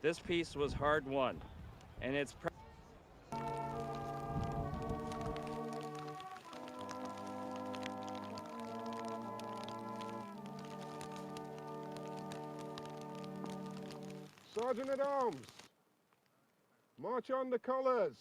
This peace was hard won, and it's Sergeant at Arms, march on the colours.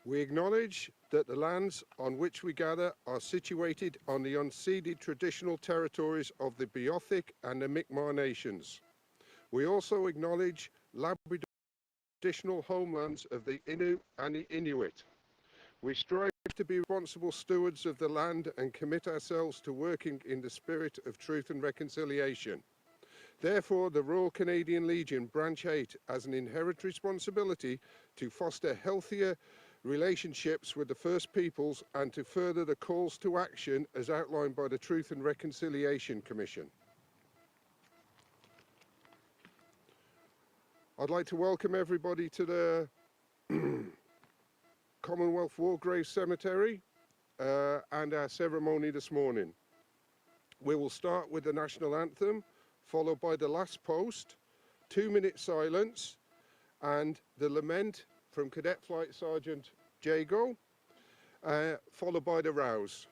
We acknowledge that the lands on which we gather are situated on the unceded traditional territories of the Beothuk and the Mi'kmaq nations. We also acknowledge Labrador traditional homelands of the Innu and the Inuit. We strive to be responsible stewards of the land and commit ourselves to working in the spirit of truth and reconciliation. Therefore, the Royal Canadian Legion Branch 8 has an inherent responsibility to foster healthier relationships with the First Peoples and to further the calls to action as outlined by the Truth and Reconciliation Commission. I'd like to welcome everybody to the Commonwealth War Graves Cemetery and our ceremony this morning. We will start with the national anthem, followed by the last post, 2-minute silence, and the lament from Cadet Flight Sergeant Jago, followed by the rouse.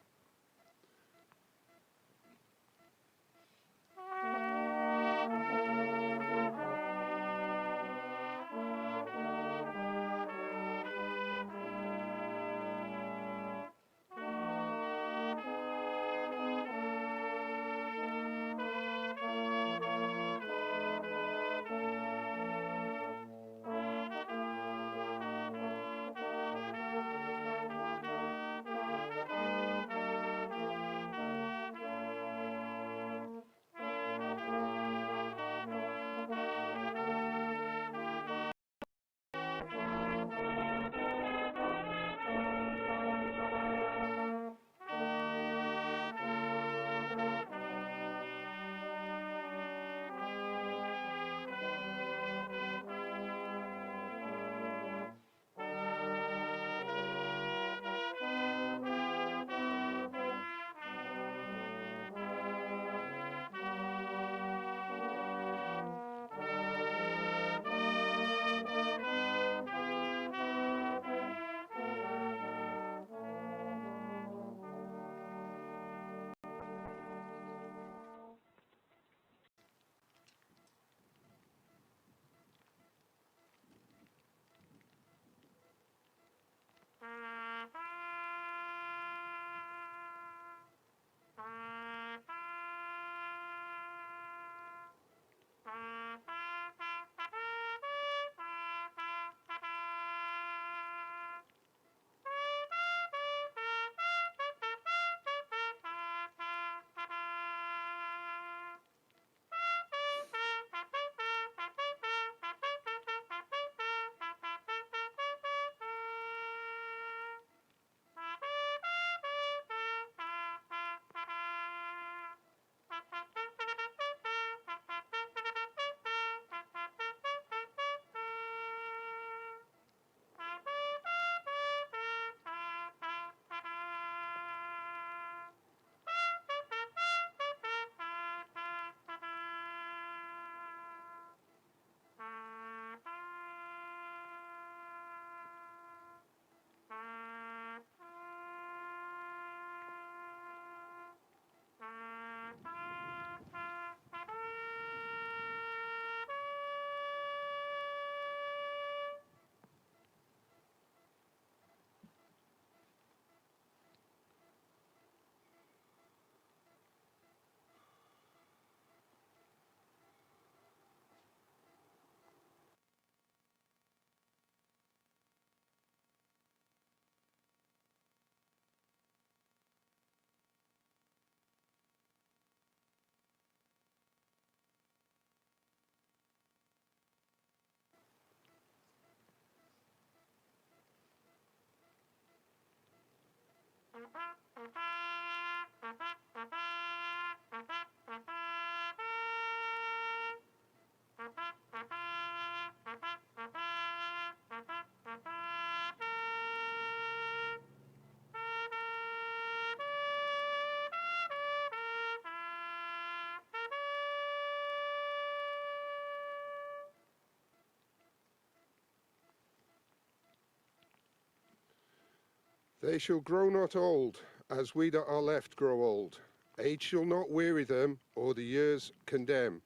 They shall grow not old, as we that are left grow old. Age shall not weary them, or the years condemn.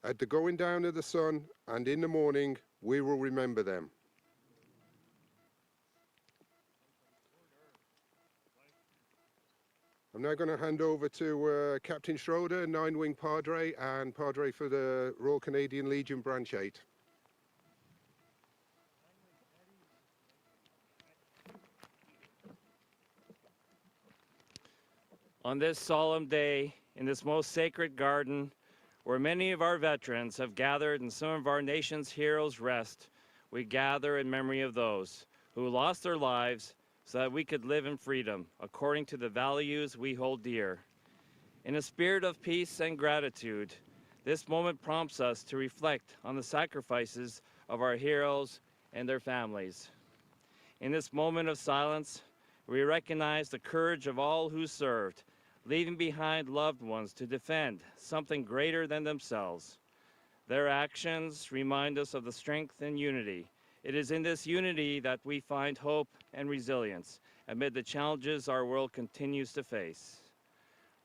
At the going down of the sun, and in the morning, we will remember them. I'm now going to hand over to Captain Schroeder, 9-Wing Padre, and Padre for the Royal Canadian Legion Branch 8. On this solemn day, in this most sacred garden, where many of our veterans have gathered and some of our nation's heroes rest, we gather in memory of those who lost their lives so that we could live in freedom according to the values we hold dear. In a spirit of peace and gratitude, this moment prompts us to reflect on the sacrifices of our heroes and their families. In this moment of silence, we recognize the courage of all who served, leaving behind loved ones to defend something greater than themselves. Their actions remind us of the strength and unity. It is in this unity that we find hope and resilience amid the challenges our world continues to face.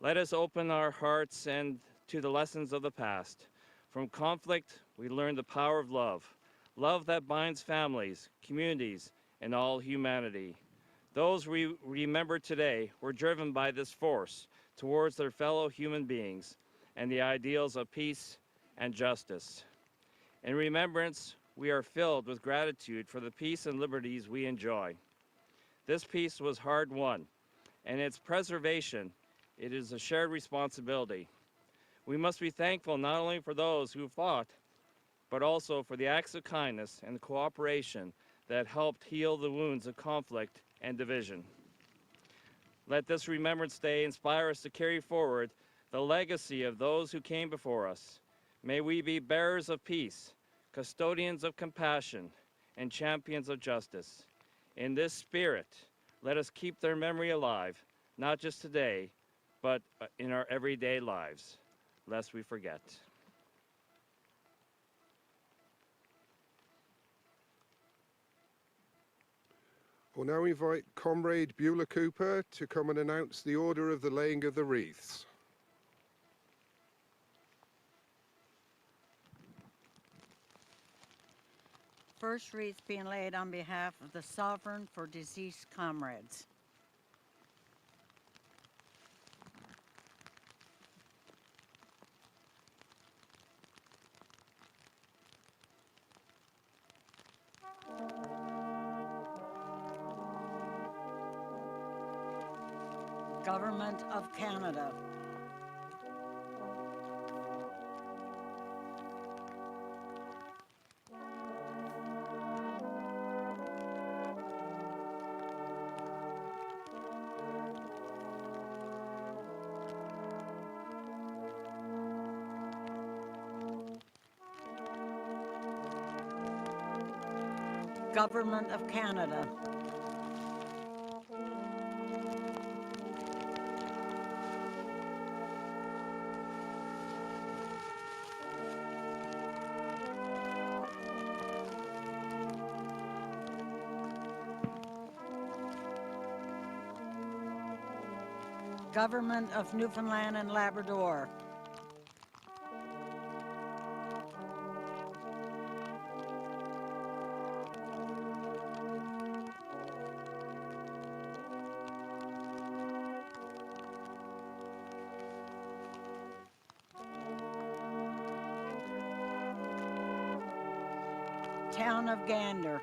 Let us open our hearts and to the lessons of the past. From conflict, we learn the power of love, love that binds families, communities, and all humanity. Those we remember today were driven by this force towards their fellow human beings and the ideals of peace and justice. In remembrance, we are filled with gratitude for the peace and liberties we enjoy. This peace was hard won, and its preservation, it is a shared responsibility. We must be thankful not only for those who fought, but also for the acts of kindness and cooperation that helped heal the wounds of conflict and division. Let this Remembrance Day inspire us to carry forward the legacy of those who came before us. May we be bearers of peace, custodians of compassion, and champions of justice. In this spirit, let us keep their memory alive, not just today, but in our everyday lives, lest we forget. We'll now invite Comrade Beulah Cooper to come and announce the order of the laying of the wreaths. First wreath being laid on behalf of the Sovereign for deceased comrades. Government of Canada. Government of Canada. Government of Newfoundland and Labrador. Town of Gander.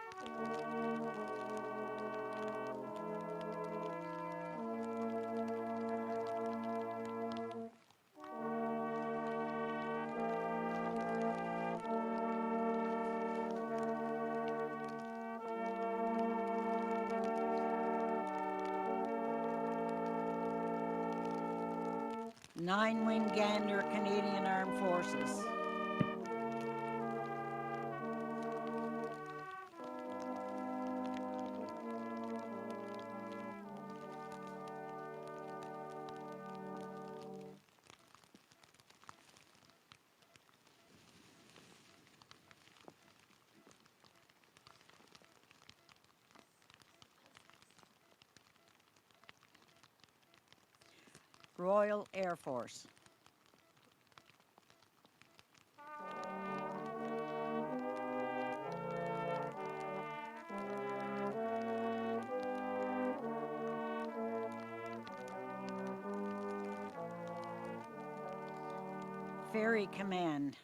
Nine-Wing Gander Canadian Armed Forces. Royal Air Force. Ferry Command.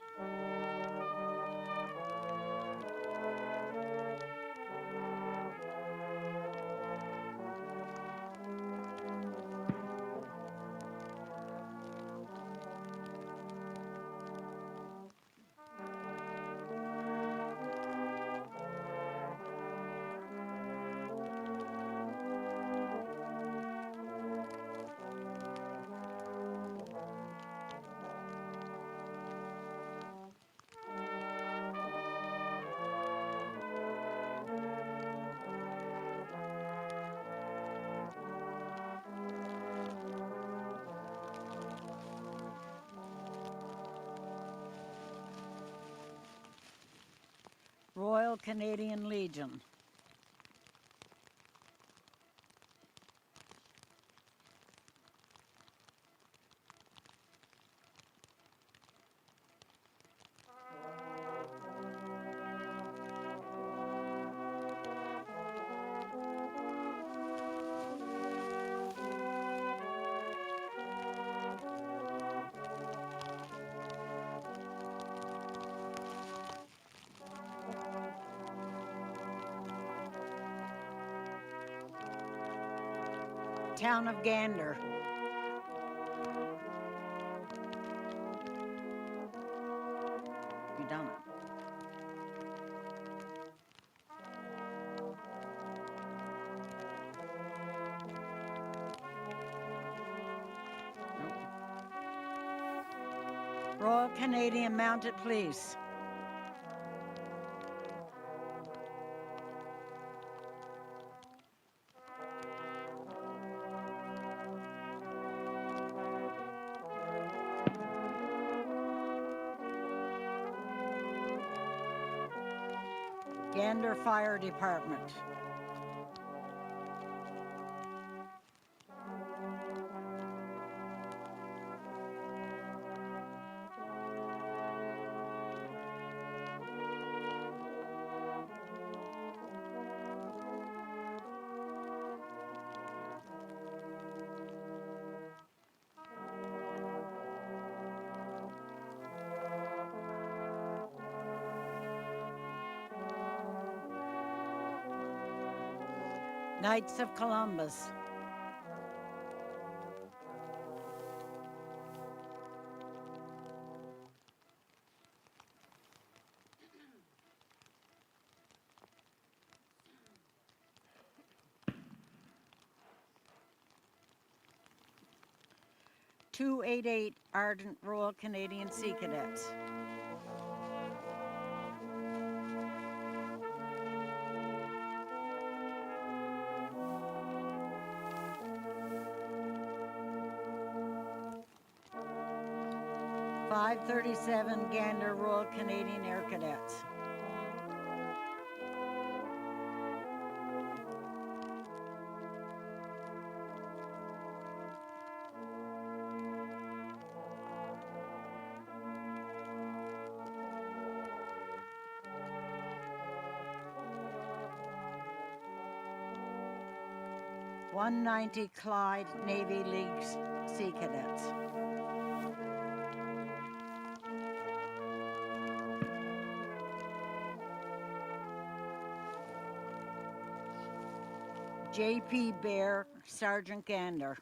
Royal Canadian Legion. Town of Gander. You done it. Nope. Royal Canadian Mounted Police. Gander Fire Department. Knights of Columbus. .288 Ardent Royal Canadian Sea Cadets. .537 Gander Royal Canadian Air Cadets. .190 Clyde Navy League Sea Cadets. J.P. Bear, Sergeant Gander.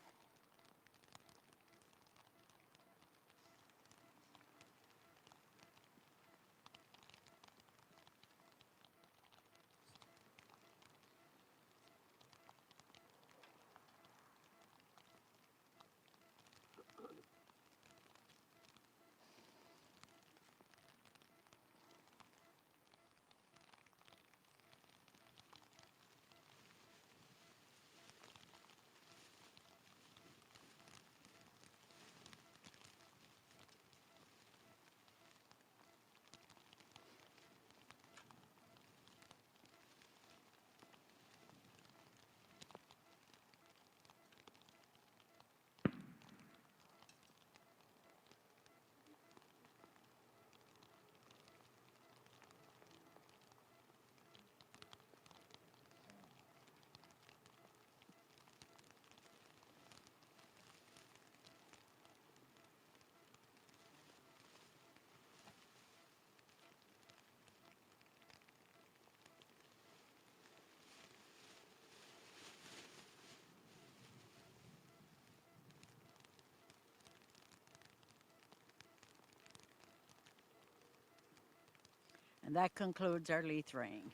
And that concludes our leaf laying.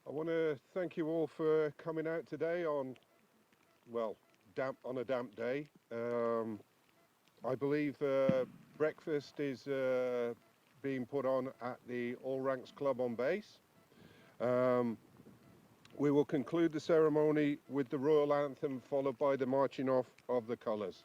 I want to thank you all for coming out today on, well, on a damp day. I believe breakfast is being put on at the All Ranks Club on base. We will conclude the ceremony with the Royal Anthem, followed by the marching off of the colours.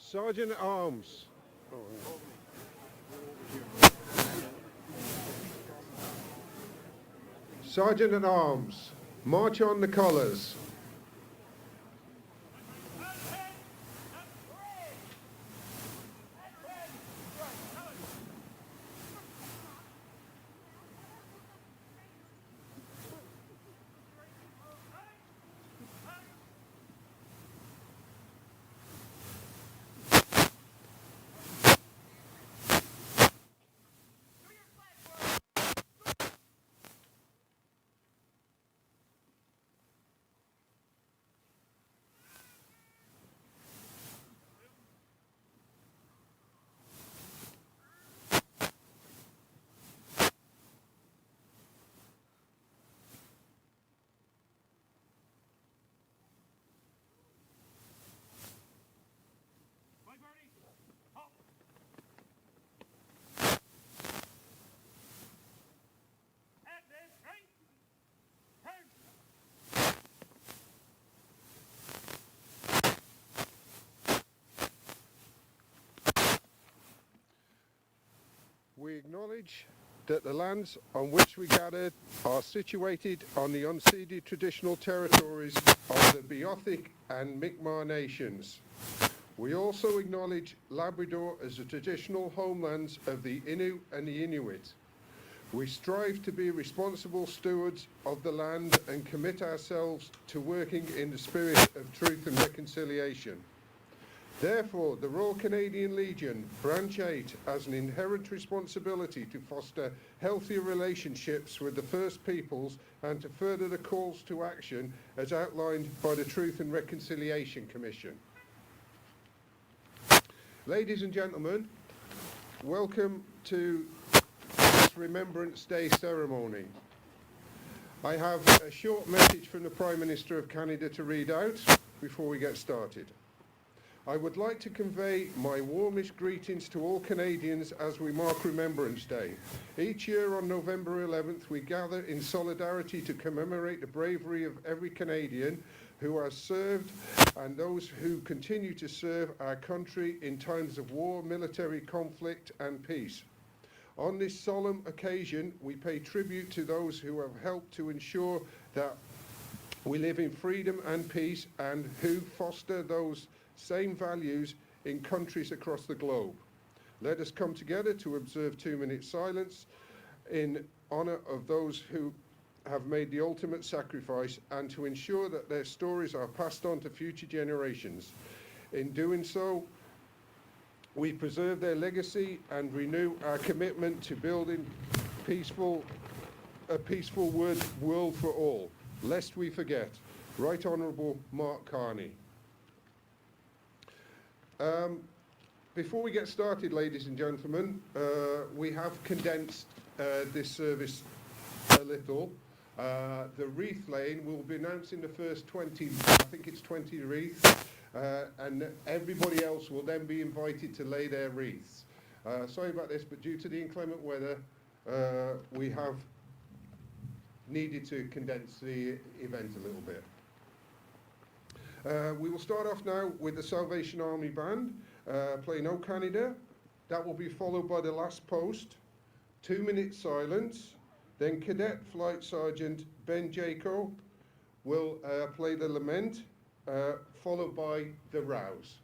Sergeant at Arms. Sergeant at Arms, march on the colours. We acknowledge that the lands on which we gathered are situated on the unceded traditional territories of the Beothuk and Mi'kmaq nations. We also acknowledge Labrador as the traditional homelands of the Innu and the Inuit. We strive to be responsible stewards of the land and commit ourselves to working in the spirit of truth and reconciliation. Therefore, the Royal Canadian Legion, Branch 8, has an inherent responsibility to foster healthier relationships with the First Peoples and to further the calls to action as outlined by the Truth and Reconciliation Commission. Ladies and gentlemen, welcome to this Remembrance Day ceremony. I have a short message from the Prime Minister of Canada to read out before we get started. I would like to convey my warmest greetings to all Canadians as we mark Remembrance Day. Each year on November 11th, we gather in solidarity to commemorate the bravery of every Canadian who has served and those who continue to serve our country in times of war, military conflict and peace. On this solemn occasion, we pay tribute to those who have helped to ensure that we live in freedom and peace and who foster those same values in countries across the globe. Let us come together to observe 2-minute silence in honor of those who have made the ultimate sacrifice and to ensure that their stories are passed on to future generations. In doing so, we preserve their legacy and renew our commitment to building a peaceful world for all. Lest we forget. Right Honourable Mark Carney. Before we get started, ladies and gentlemen, we have condensed this service a little. The wreath laying, we'll be announcing the first 20, I think it's 20 wreaths, and everybody else will then be invited to lay their wreaths. Sorry about this, but due to the inclement weather, we have needed to condense the event a little bit. We will start off now with the Salvation Army Band playing O Canada. That will be followed by the Last Post, 2-minute silence. Then Cadet Flight Sergeant Ben Jacob will play the Lament, followed by the Rouse.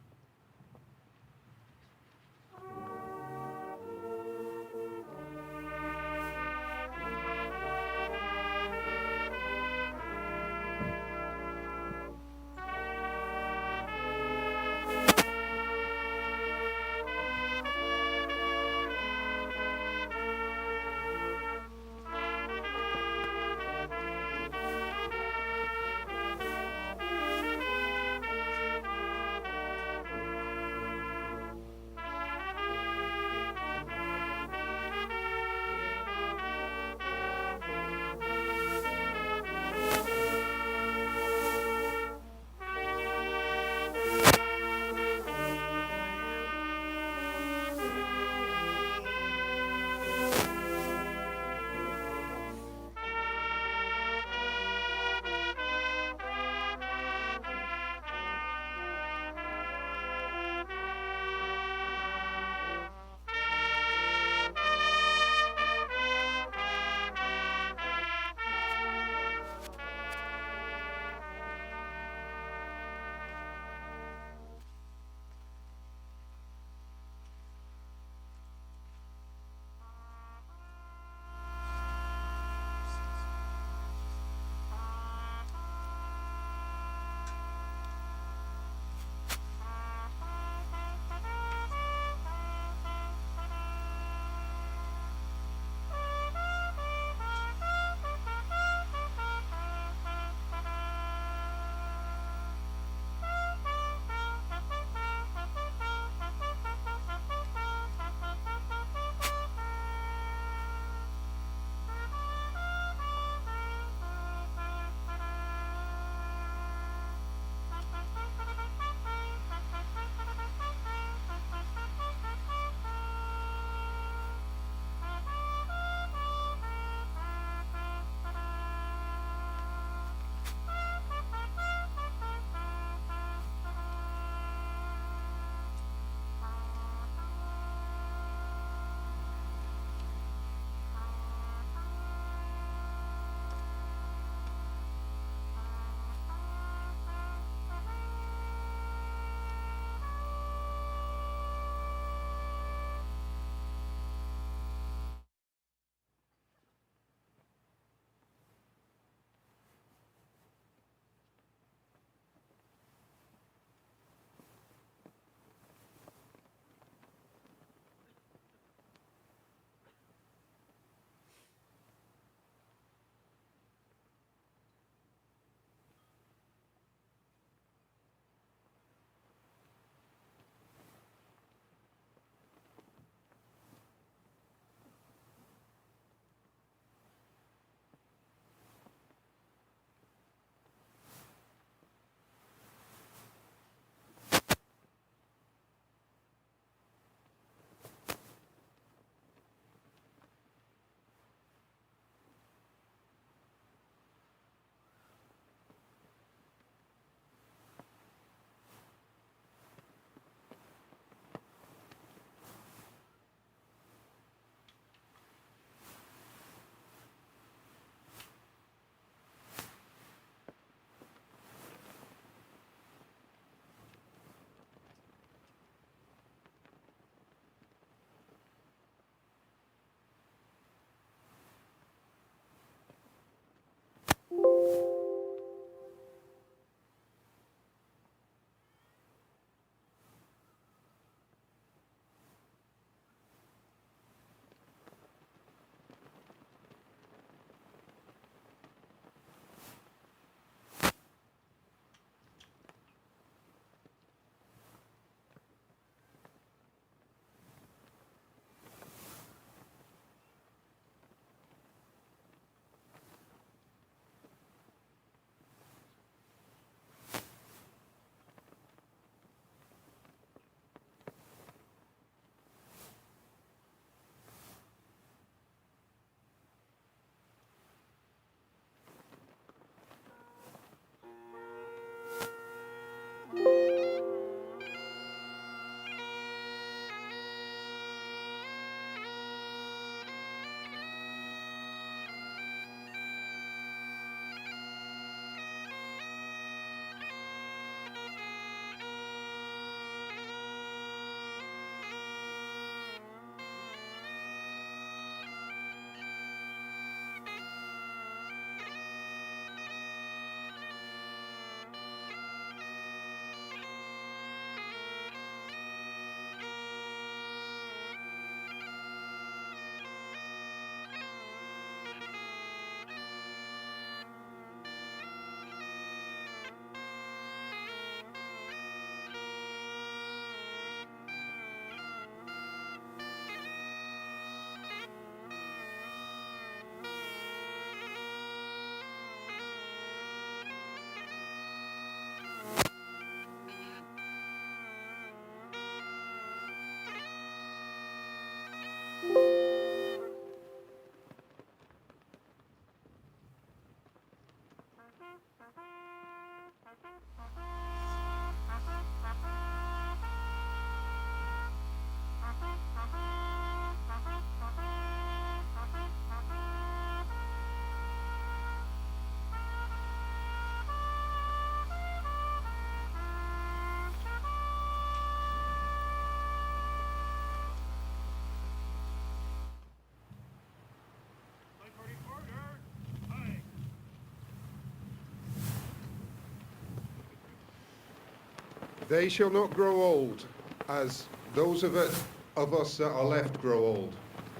They shall not grow old, as those of us that are left grow old.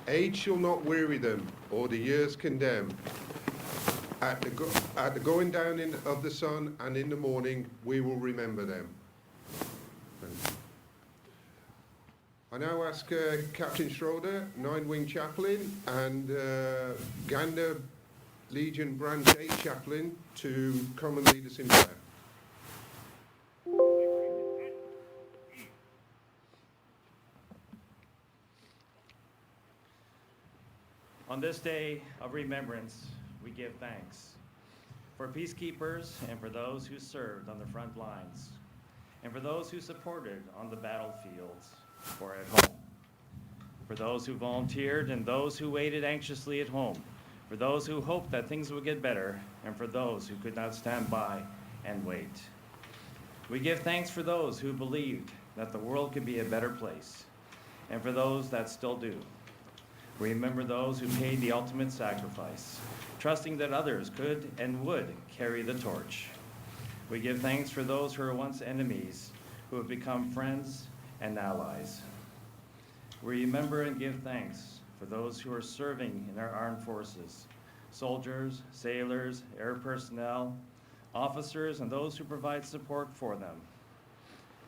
Age shall not weary them, or the years condemn. At the going down of the sun and in the morning, we will remember them. I now ask Captain Schroeder, 9 Wing Chaplain, and Gander Legion Branch 8 Chaplain to come and lead us in prayer. On this day of remembrance, we give thanks for peacekeepers and for those who served on the front lines, and for those who supported on the battlefields or at home, for those who volunteered and those who waited anxiously at home, for those who hoped that things would get better, and for those who could not stand by and wait. We give thanks for those who believed that the world could be a better place, and for those that still do. We remember those who paid the ultimate sacrifice, trusting that others could and would carry the torch. We give thanks for those who were once enemies, who have become friends and allies. We remember and give thanks for those who are serving in our armed forces, soldiers, sailors, air personnel, officers, and those who provide support for them.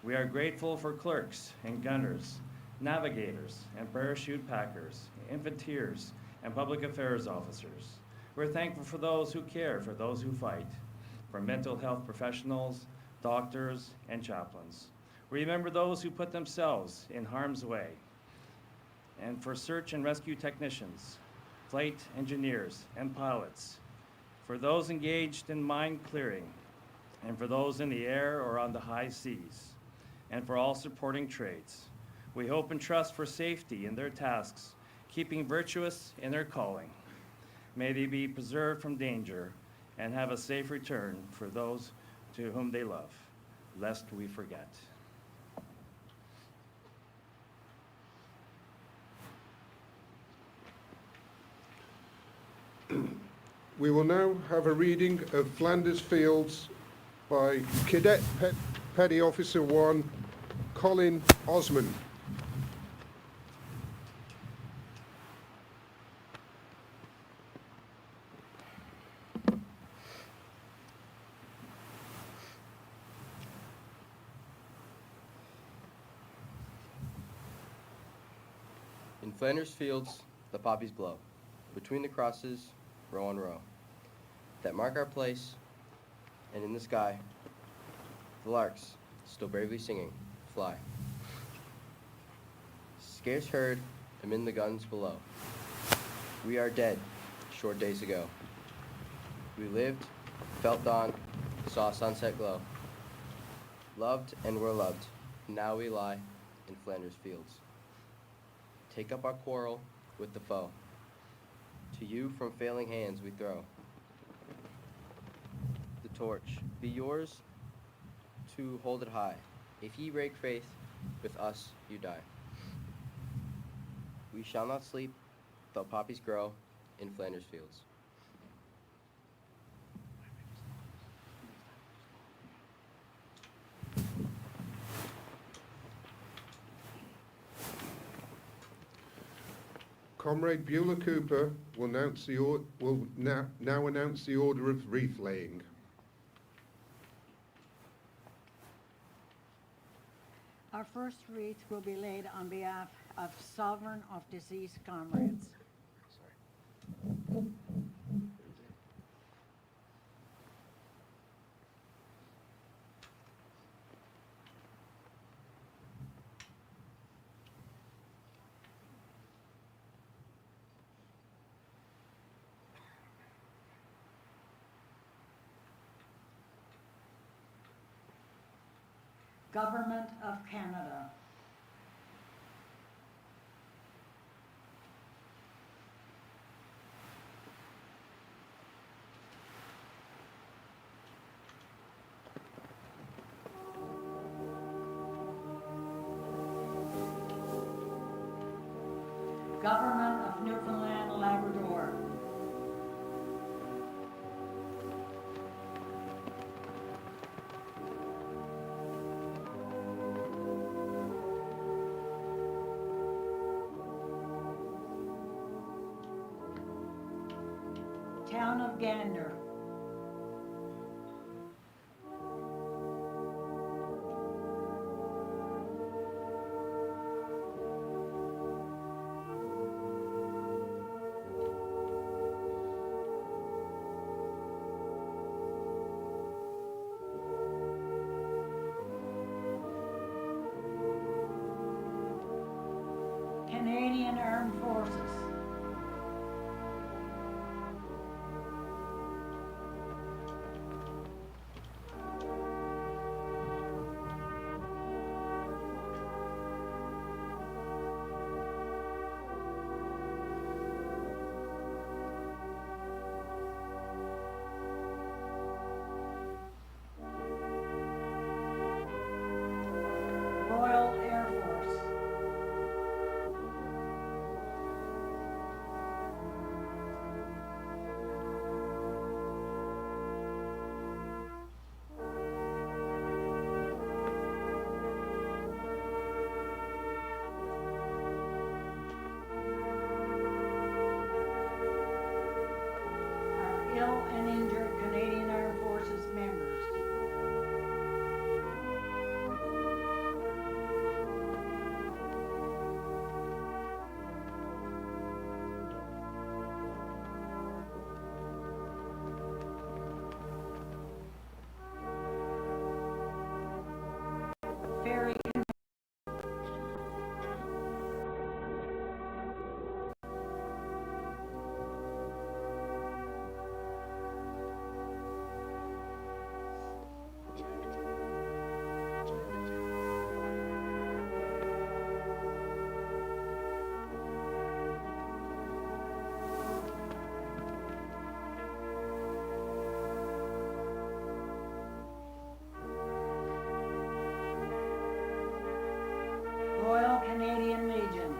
We are grateful for clerks and gunners, navigators and parachute packers, infanteers, and public affairs officers. We're thankful for those who care for those who fight, for mental health professionals, doctors, and chaplains. We remember those who put themselves in harm's way, and for search and rescue technicians, flight engineers, and pilots, for those engaged in mine clearing, and for those in the air or on the high seas, and for all supporting trades. We hope and trust for safety in their tasks, keeping virtuous in their calling. May they be preserved from danger and have a safe return for those to whom they love, lest we forget. We will now have a reading of Flanders Fields by Cadet Petty Officer 1, Colin Osmond. In Flanders Fields, the poppies blow. Between the crosses, row on row, that mark our place, and in the sky, the larks, still bravely singing, fly. Scarce heard amid the guns below. We are dead, short days ago. We lived, felt dawn, saw sunset glow. Loved and were loved, now we lie in Flanders Fields. Take up our quarrel with the foe. To you from failing hands we throw the torch. Be yours to hold it high. If ye break faith, with us you die. We shall not sleep, though poppies grow in Flanders Fields. Comrade Beulah Cooper will now announce the order of wreath laying. Our first wreath will be laid on behalf of sovereign of deceased comrades. Government of Canada. Government of Newfoundland and Labrador. Town of Gander. Canadian Armed Forces. Royal Air Force. Our ill and injured Canadian Armed Forces members. Ferry. Royal Canadian Legion.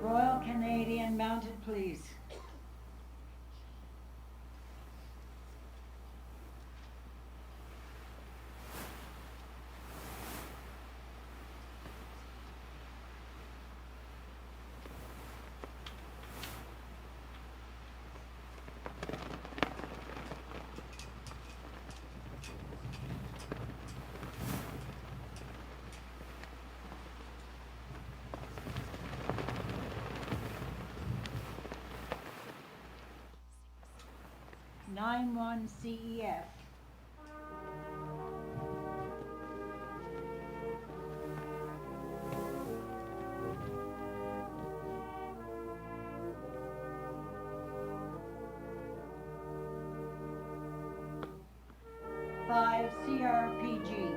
Royal Canadian Mounted Police. Nine-one CEF. Five CRPG.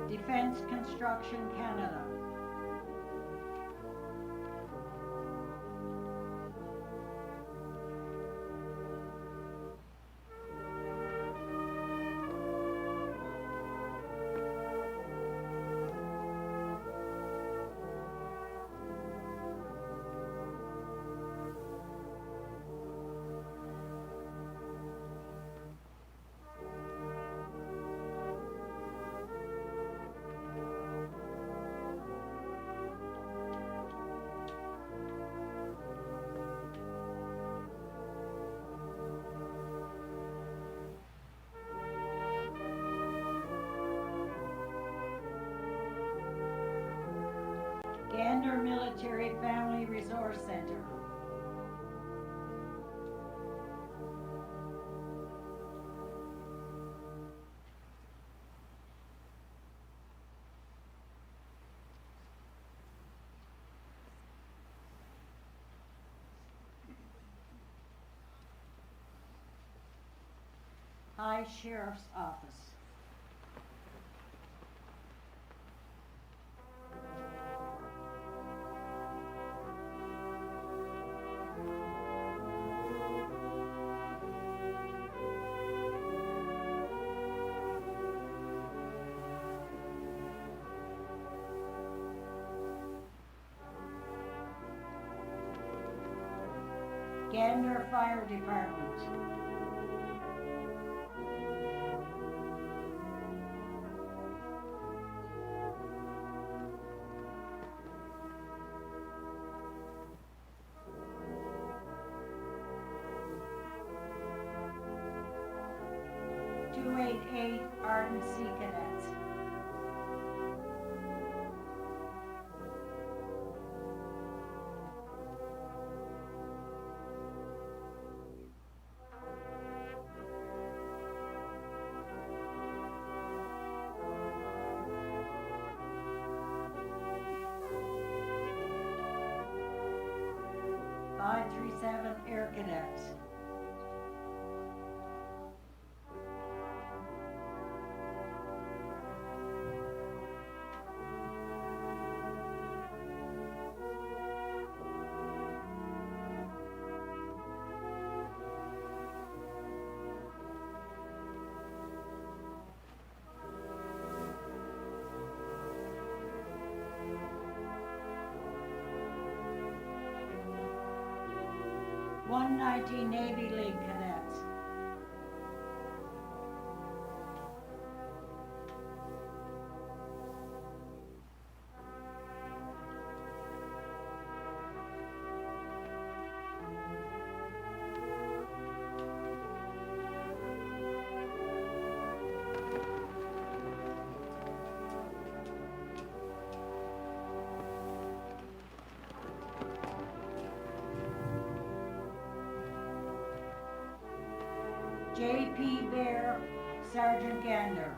Defense Construction Canada. Gander Military Family Resource Center. High Sheriff's Office. Gander Fire Department. .288 Ardent Sea Cadets. .537 Air Cadets. .119 Navy League Cadets. J.P. Bear, Sergeant Gander.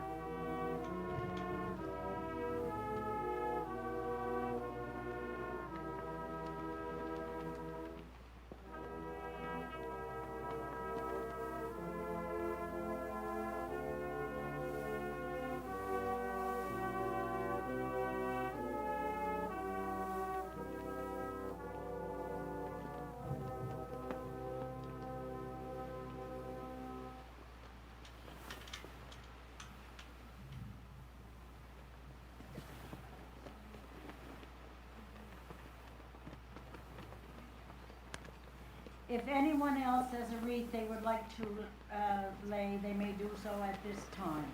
If anyone else has a wreath they would like to lay, they may do so at this time.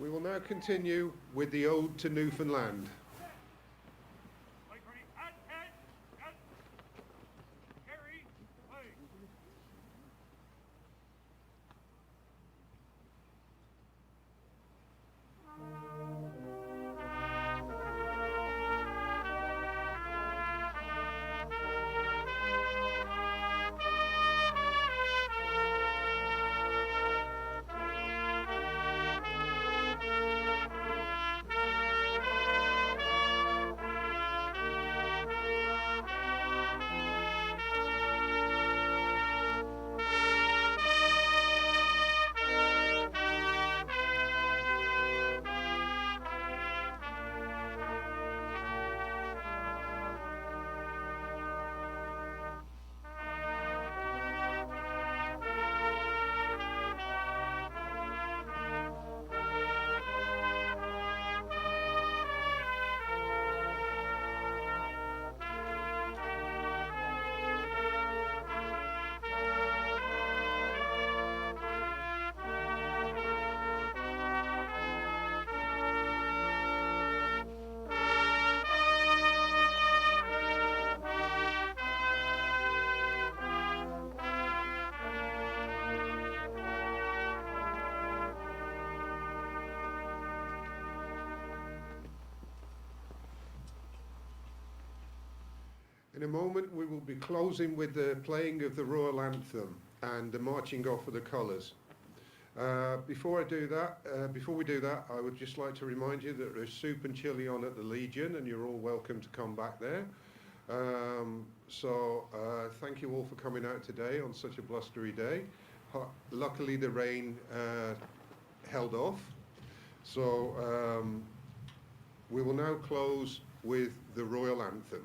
We will now continue with the Ode to Newfoundland. In a moment, we will be closing with the playing of the Royal Anthem and the marching off of the colours. Before we do that, I would just like to remind you that there's soup and chilli on at the Legion, and you're all welcome to come back there. Thank you all for coming out today on such a blustery day. Luckily, the rain held off. So we will now close with the Royal Anthem.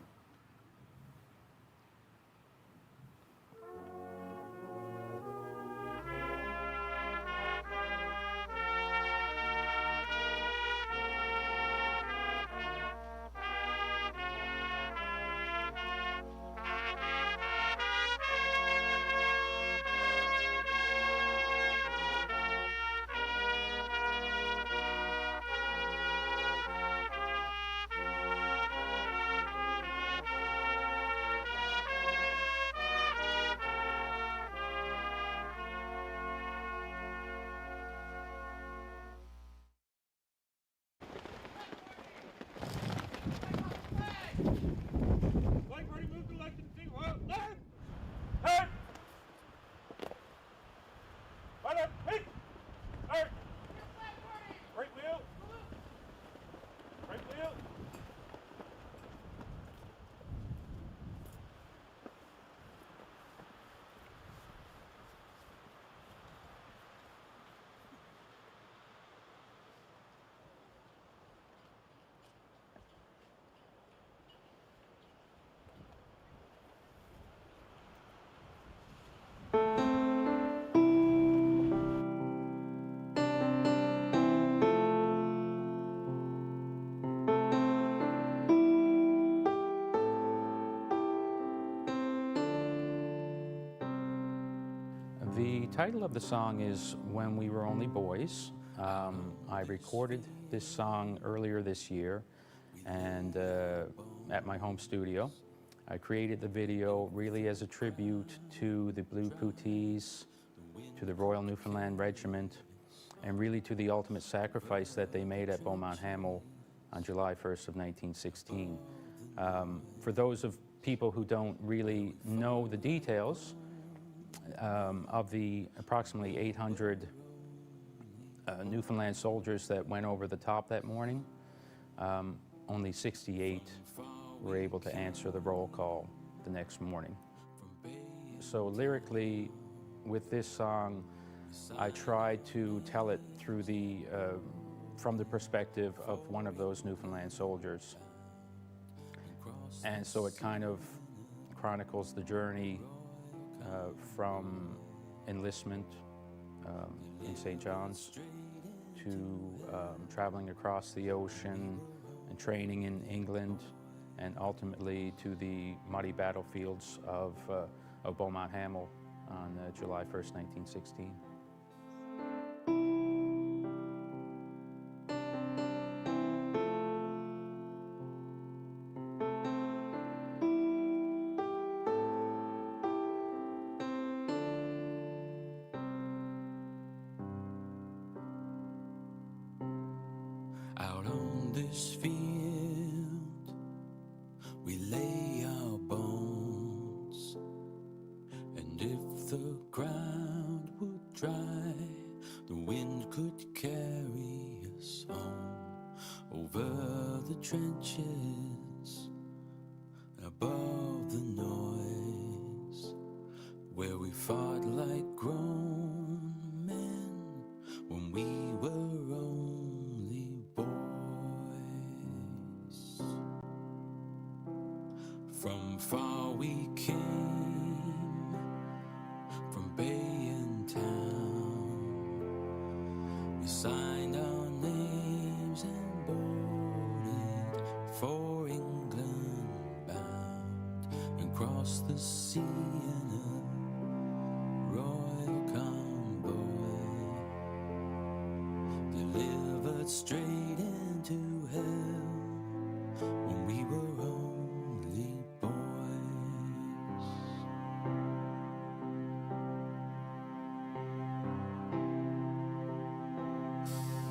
The title of the song is When We Were Only Boys. I recorded this song earlier this year and at my home studio. I created the video really as a tribute to the Blue Pootees, to the Royal Newfoundland Regiment, and really to the ultimate sacrifice that they made at Beaumont Hamel on July 1st of 1916. For those of people who don't really know the details, of the approximately 800 Newfoundland soldiers that went over the top that morning, only 68 were able to answer the roll call the next morning. So lyrically, with this song, I tried to tell it through from the perspective of one of those Newfoundland soldiers. And so it kind of chronicles the journey from enlistment in St. John's to traveling across the ocean and training in England, and ultimately to the muddy battlefields of Beaumont Hamel on July 1st, 1916. this field we lay our bones, and if the ground would dry, the wind could carry us home over the trenches, above the noise, where we fought like grown men when we were only boys. From far we came, from bay and town. We signed our names and boarded for England bound, and crossed the sea in a royal convoy, delivered straight into hell when we were only boys.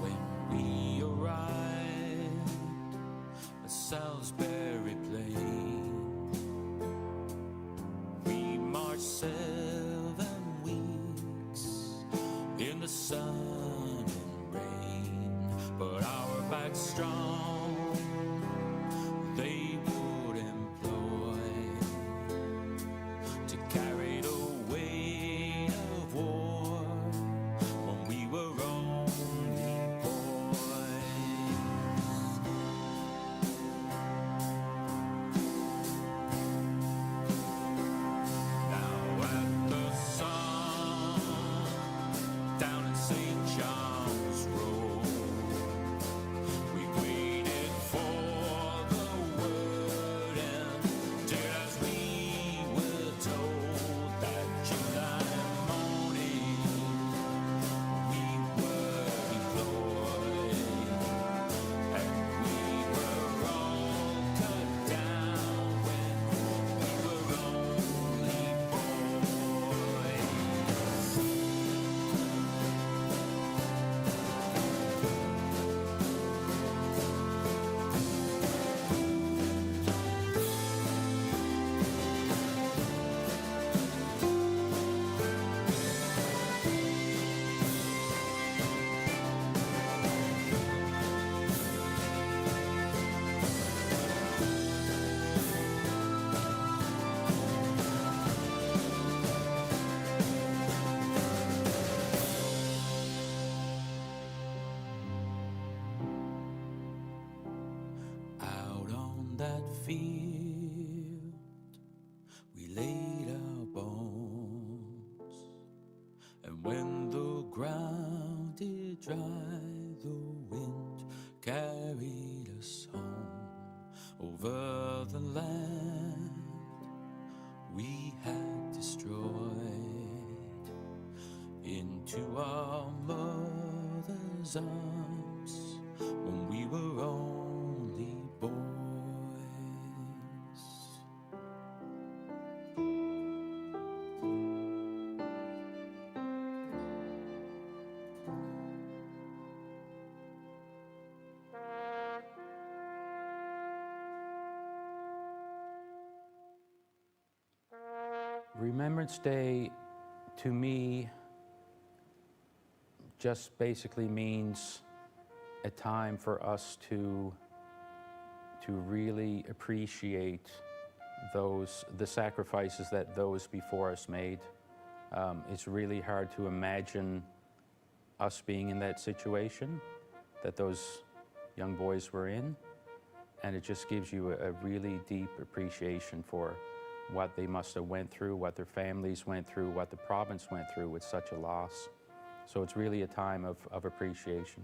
When we arrived at Salisbury Plain, we marched 7 weeks in the sun and rain, but our backs strong they would employ to carry the weight of war when we were only boys. Now at the sun down in St. John's Road, we waited for the word and did as we were told. That July morning we were deployed, and we were all cut down when we were only boys. Out on that field, we laid our bones, and when the ground did dry, the wind carried us home over the land we had destroyed, into our mother's arms when we were only boys. Remembrance Day, to me, just basically means a time for us to really appreciate the sacrifices that those before us made. It's really hard to imagine us being in that situation that those young boys were in, and it just gives you a really deep appreciation for what they must have went through, what their families went through, what the province went through with such a loss. So it's really a time of appreciation.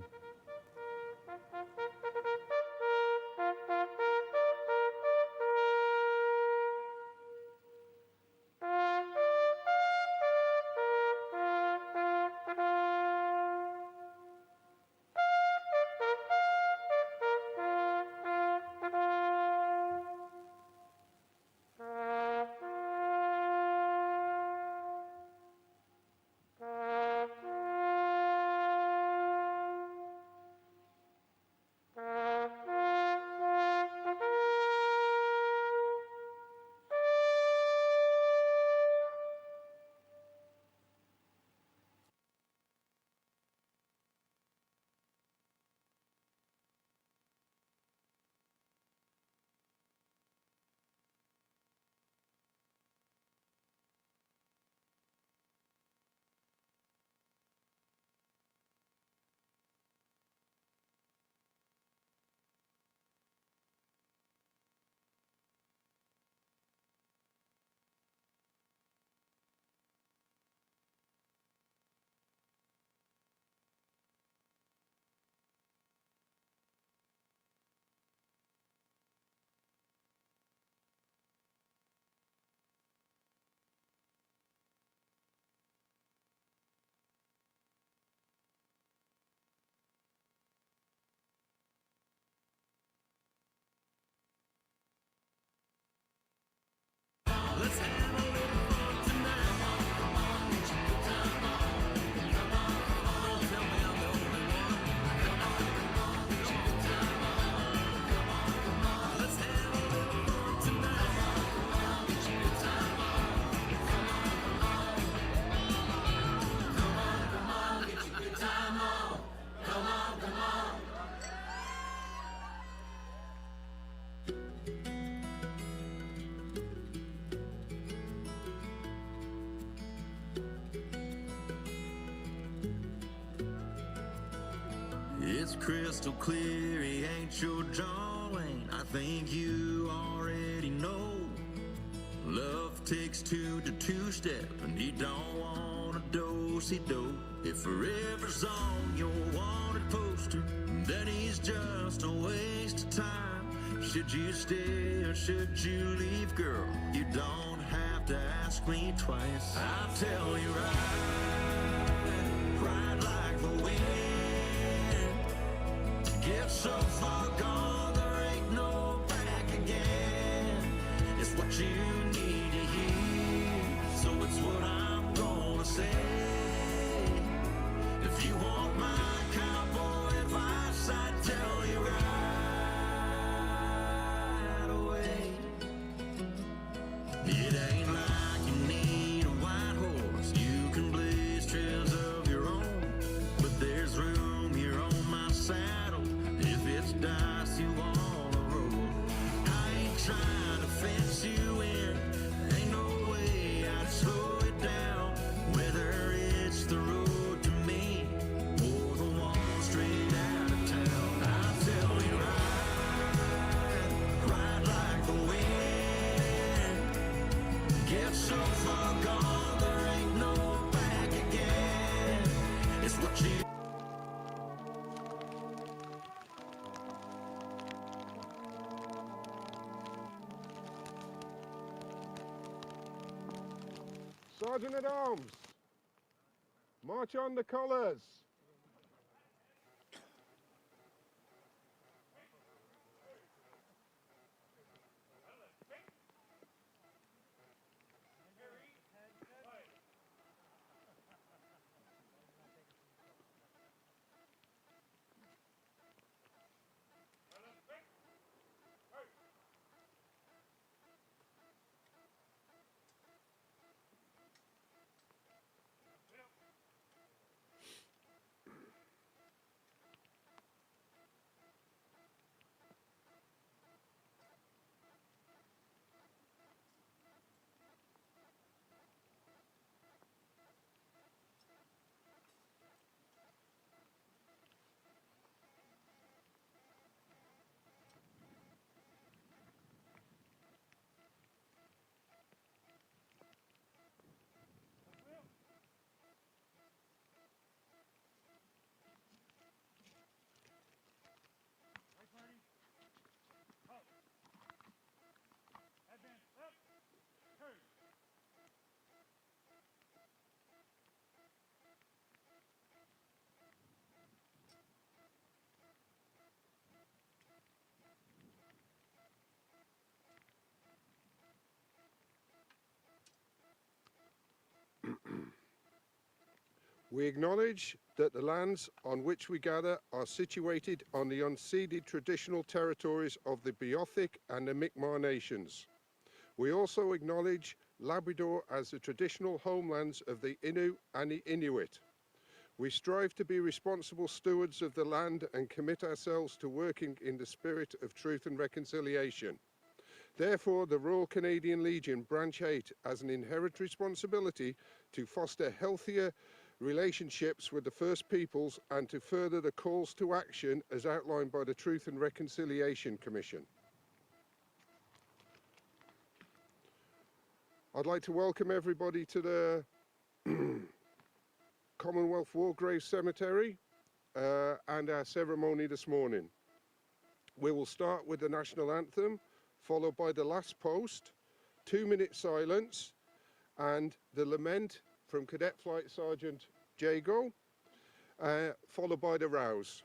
it's crystal clear he ain't your John Wayne. I think you already know. Love takes two to two-step, and he don't want a do-si-do. If forever's on your wanted poster, then he's just a waste of time. Should you stay or should you leave, girl? You don't have to ask me twice. I'll tell you right like the wind. Get so far gone, there ain't no back again. It's what you need to hear, so it's what I'm gonna say. If you want my cowboy advice, I'd tell you right away. It ain't like you need a white horse. You can blaze trails of your own, but there's room here on my saddle if it's dice you wanna roll. I ain't trying to fence you in, ain't no way I'd slow it down. Whether it's the road to me or the one straight out of town, I'll tell you right like the wind. Get so far gone, there ain't no back again. It's what you Sergeant at Arms, march on the colours. We acknowledge that the lands on which we gather are situated on the unceded traditional territories of the Beothuk and the Mi'kmaq nations. We also acknowledge Labrador as the traditional homelands of the Innu and the Inuit. We strive to be responsible stewards of the land and commit ourselves to working in the spirit of truth and reconciliation. Therefore, the Royal Canadian Legion Branch 8 has an inherent responsibility to foster healthier relationships with the First Peoples and to further the calls to action as outlined by the Truth and Reconciliation Commission. I'd like to welcome everybody to the Commonwealth War Graves Cemetery and our ceremony this morning. We will start with the national anthem, followed by the last post, 2-minute silence, and the lament from Cadet Flight Sergeant Jago, followed by the rouse.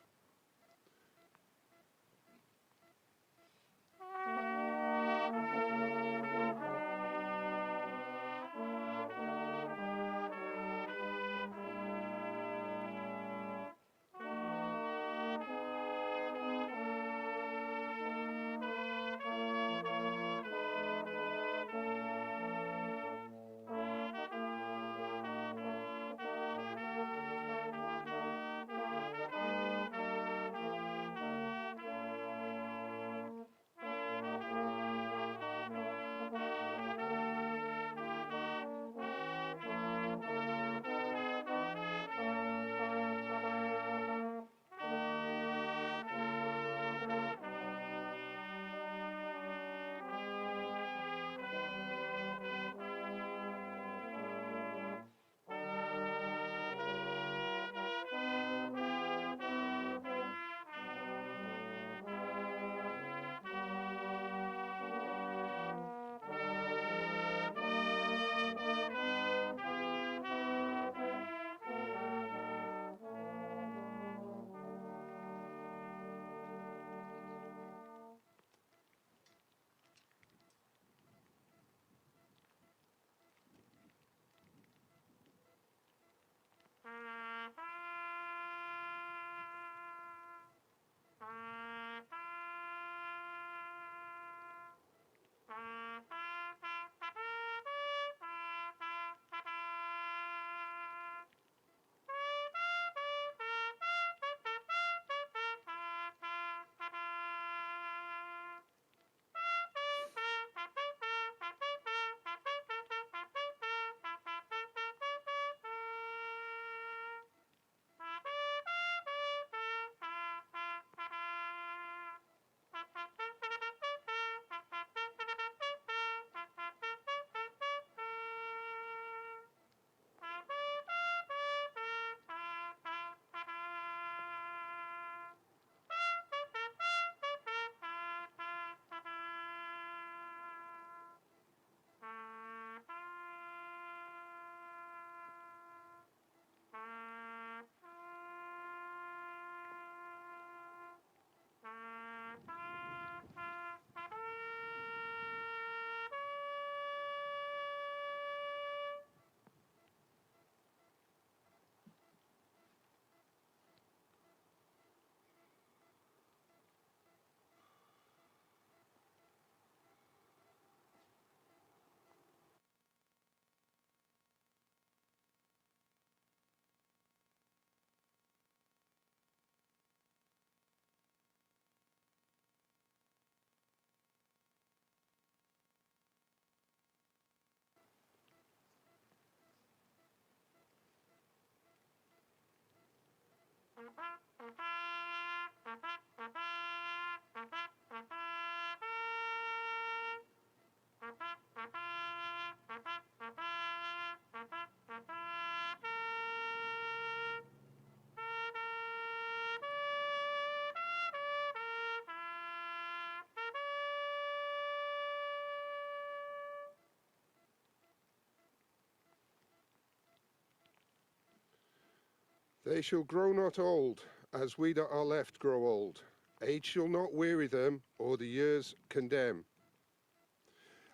They shall grow not old, as we that are left grow old. Age shall not weary them, or the years condemn.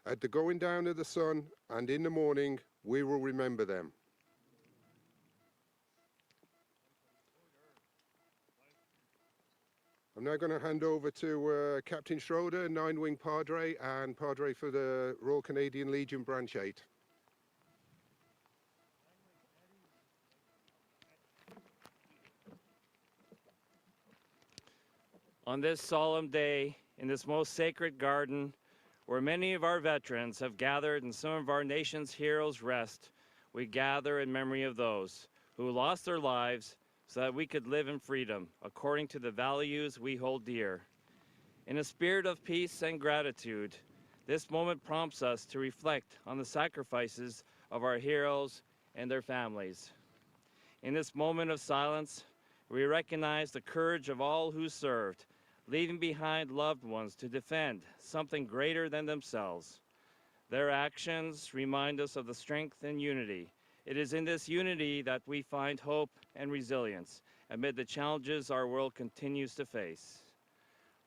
At the going down of the sun, and in the morning, we will remember them. I'm now going to hand over to Captain Schroeder, 9-Wing Padre, and Padre for the Royal Canadian Legion Branch 8. On this solemn day, in this most sacred garden, where many of our veterans have gathered and some of our nation's heroes rest, we gather in memory of those who lost their lives so that we could live in freedom according to the values we hold dear. In a spirit of peace and gratitude, this moment prompts us to reflect on the sacrifices of our heroes and their families. In this moment of silence, we recognize the courage of all who served, leaving behind loved ones to defend something greater than themselves. Their actions remind us of the strength and unity. It is in this unity that we find hope and resilience amid the challenges our world continues to face.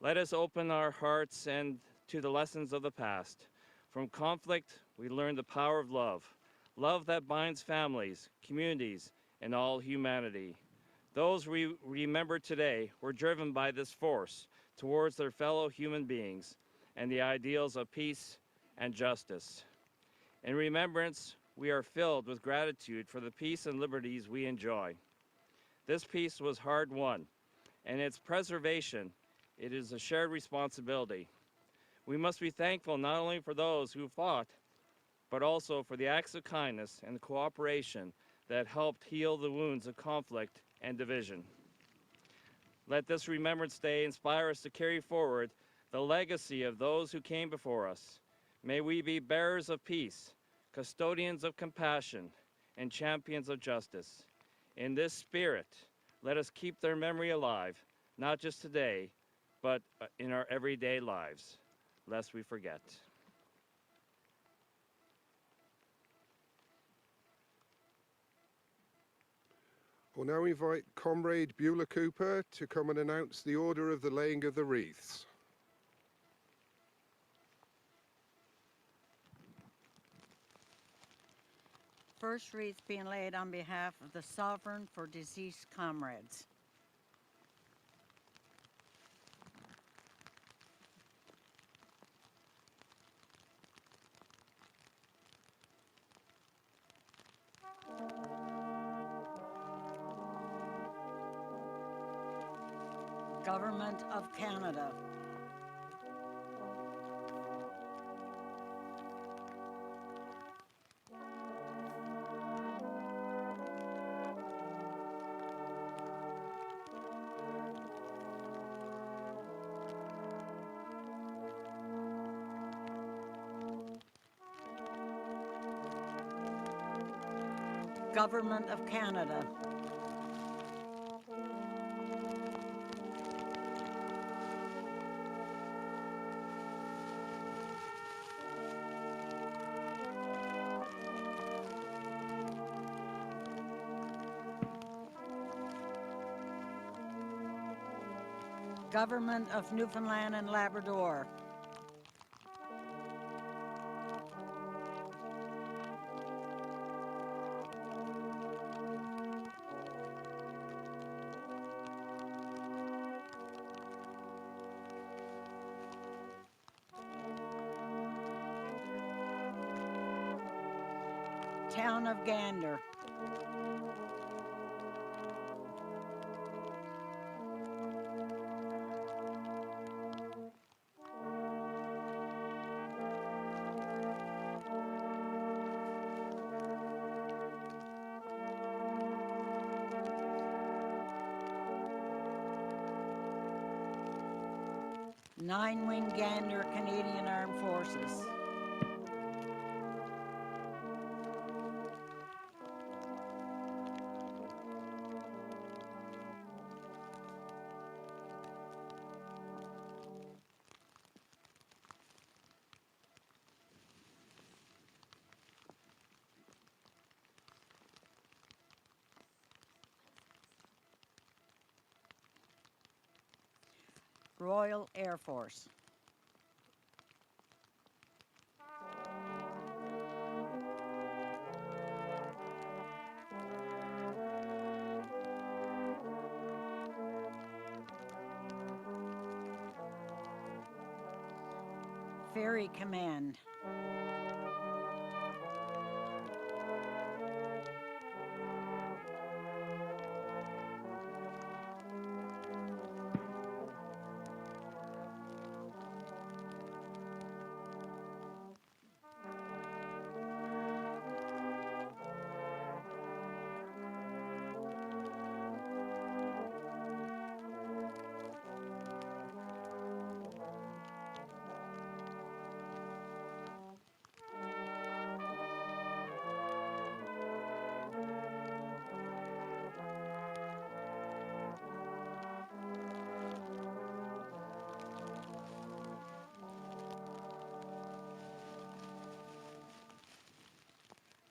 Let us open our hearts and to the lessons of the past. From conflict, we learn the power of love, love that binds families, communities, and all humanity. Those we remember today were driven by this force towards their fellow human beings and the ideals of peace and justice. In remembrance, we are filled with gratitude for the peace and liberties we enjoy. This peace was hard won, and its preservation, it is a shared responsibility. We must be thankful not only for those who fought, but also for the acts of kindness and cooperation that helped heal the wounds of conflict and division. Let this Remembrance Day inspire us to carry forward the legacy of those who came before us. May we be bearers of peace, custodians of compassion, and champions of justice. In this spirit, let us keep their memory alive, not just today, but in our everyday lives, lest we forget. We'll now invite Comrade Beulah Cooper to come and announce the order of the laying of the wreaths. First wreath being laid on behalf of the Sovereign for deceased comrades. Government of Canada. Government of Canada. Government of Newfoundland and Labrador. Town of Gander. Nine-Wing Gander Canadian Armed Forces. Royal Air Force. Ferry Command.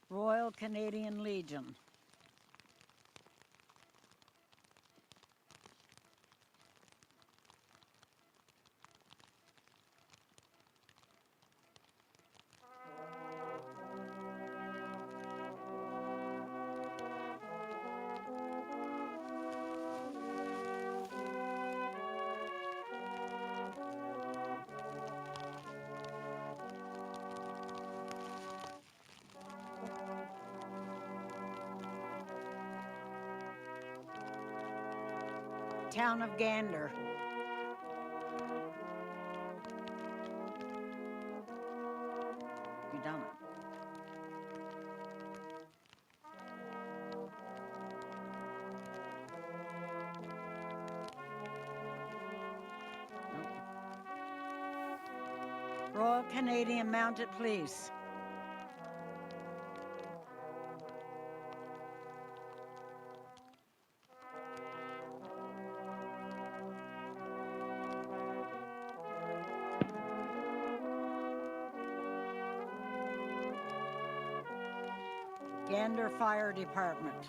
Royal Canadian Legion. Town of Gander. You done it. Nope. Royal Canadian Mounted Police. Gander Fire Department.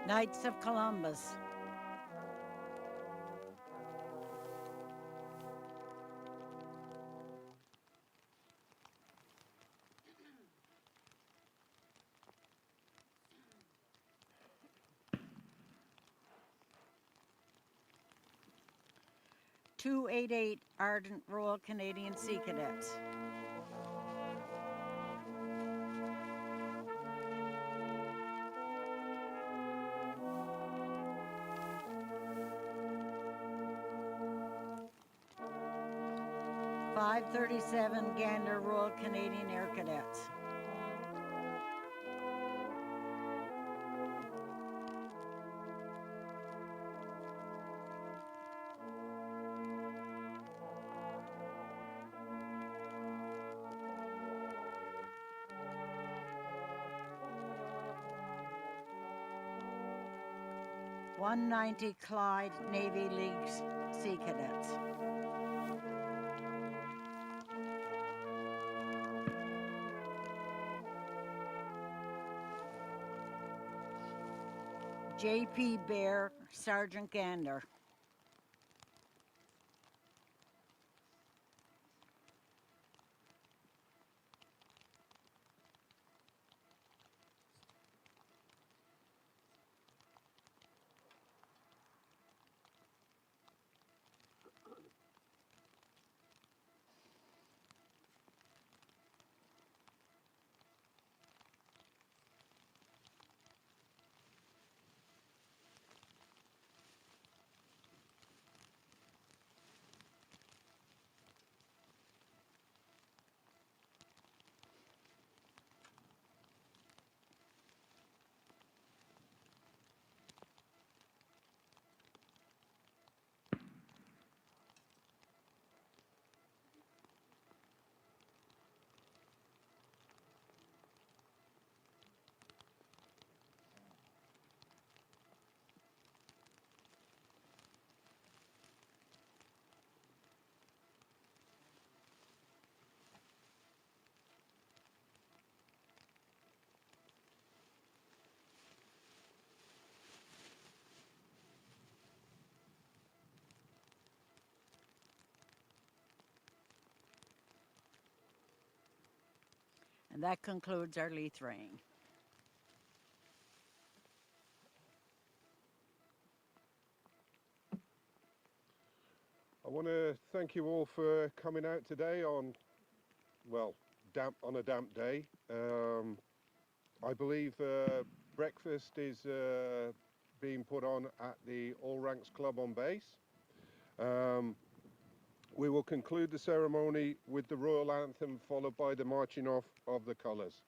Knights of Columbus. .288 Ardent Royal Canadian Sea Cadets. .537 Gander Royal Canadian Air Cadets. .190 Clyde Navy League Sea Cadets. J.P. Bear, Sergeant Gander. And that concludes our Leith reign. I want to thank you all for coming out today on, well, on a damp day. I believe breakfast is being put on at the All Ranks Club on base. We will conclude the ceremony with the Royal Anthem, followed by the marching off of the colours.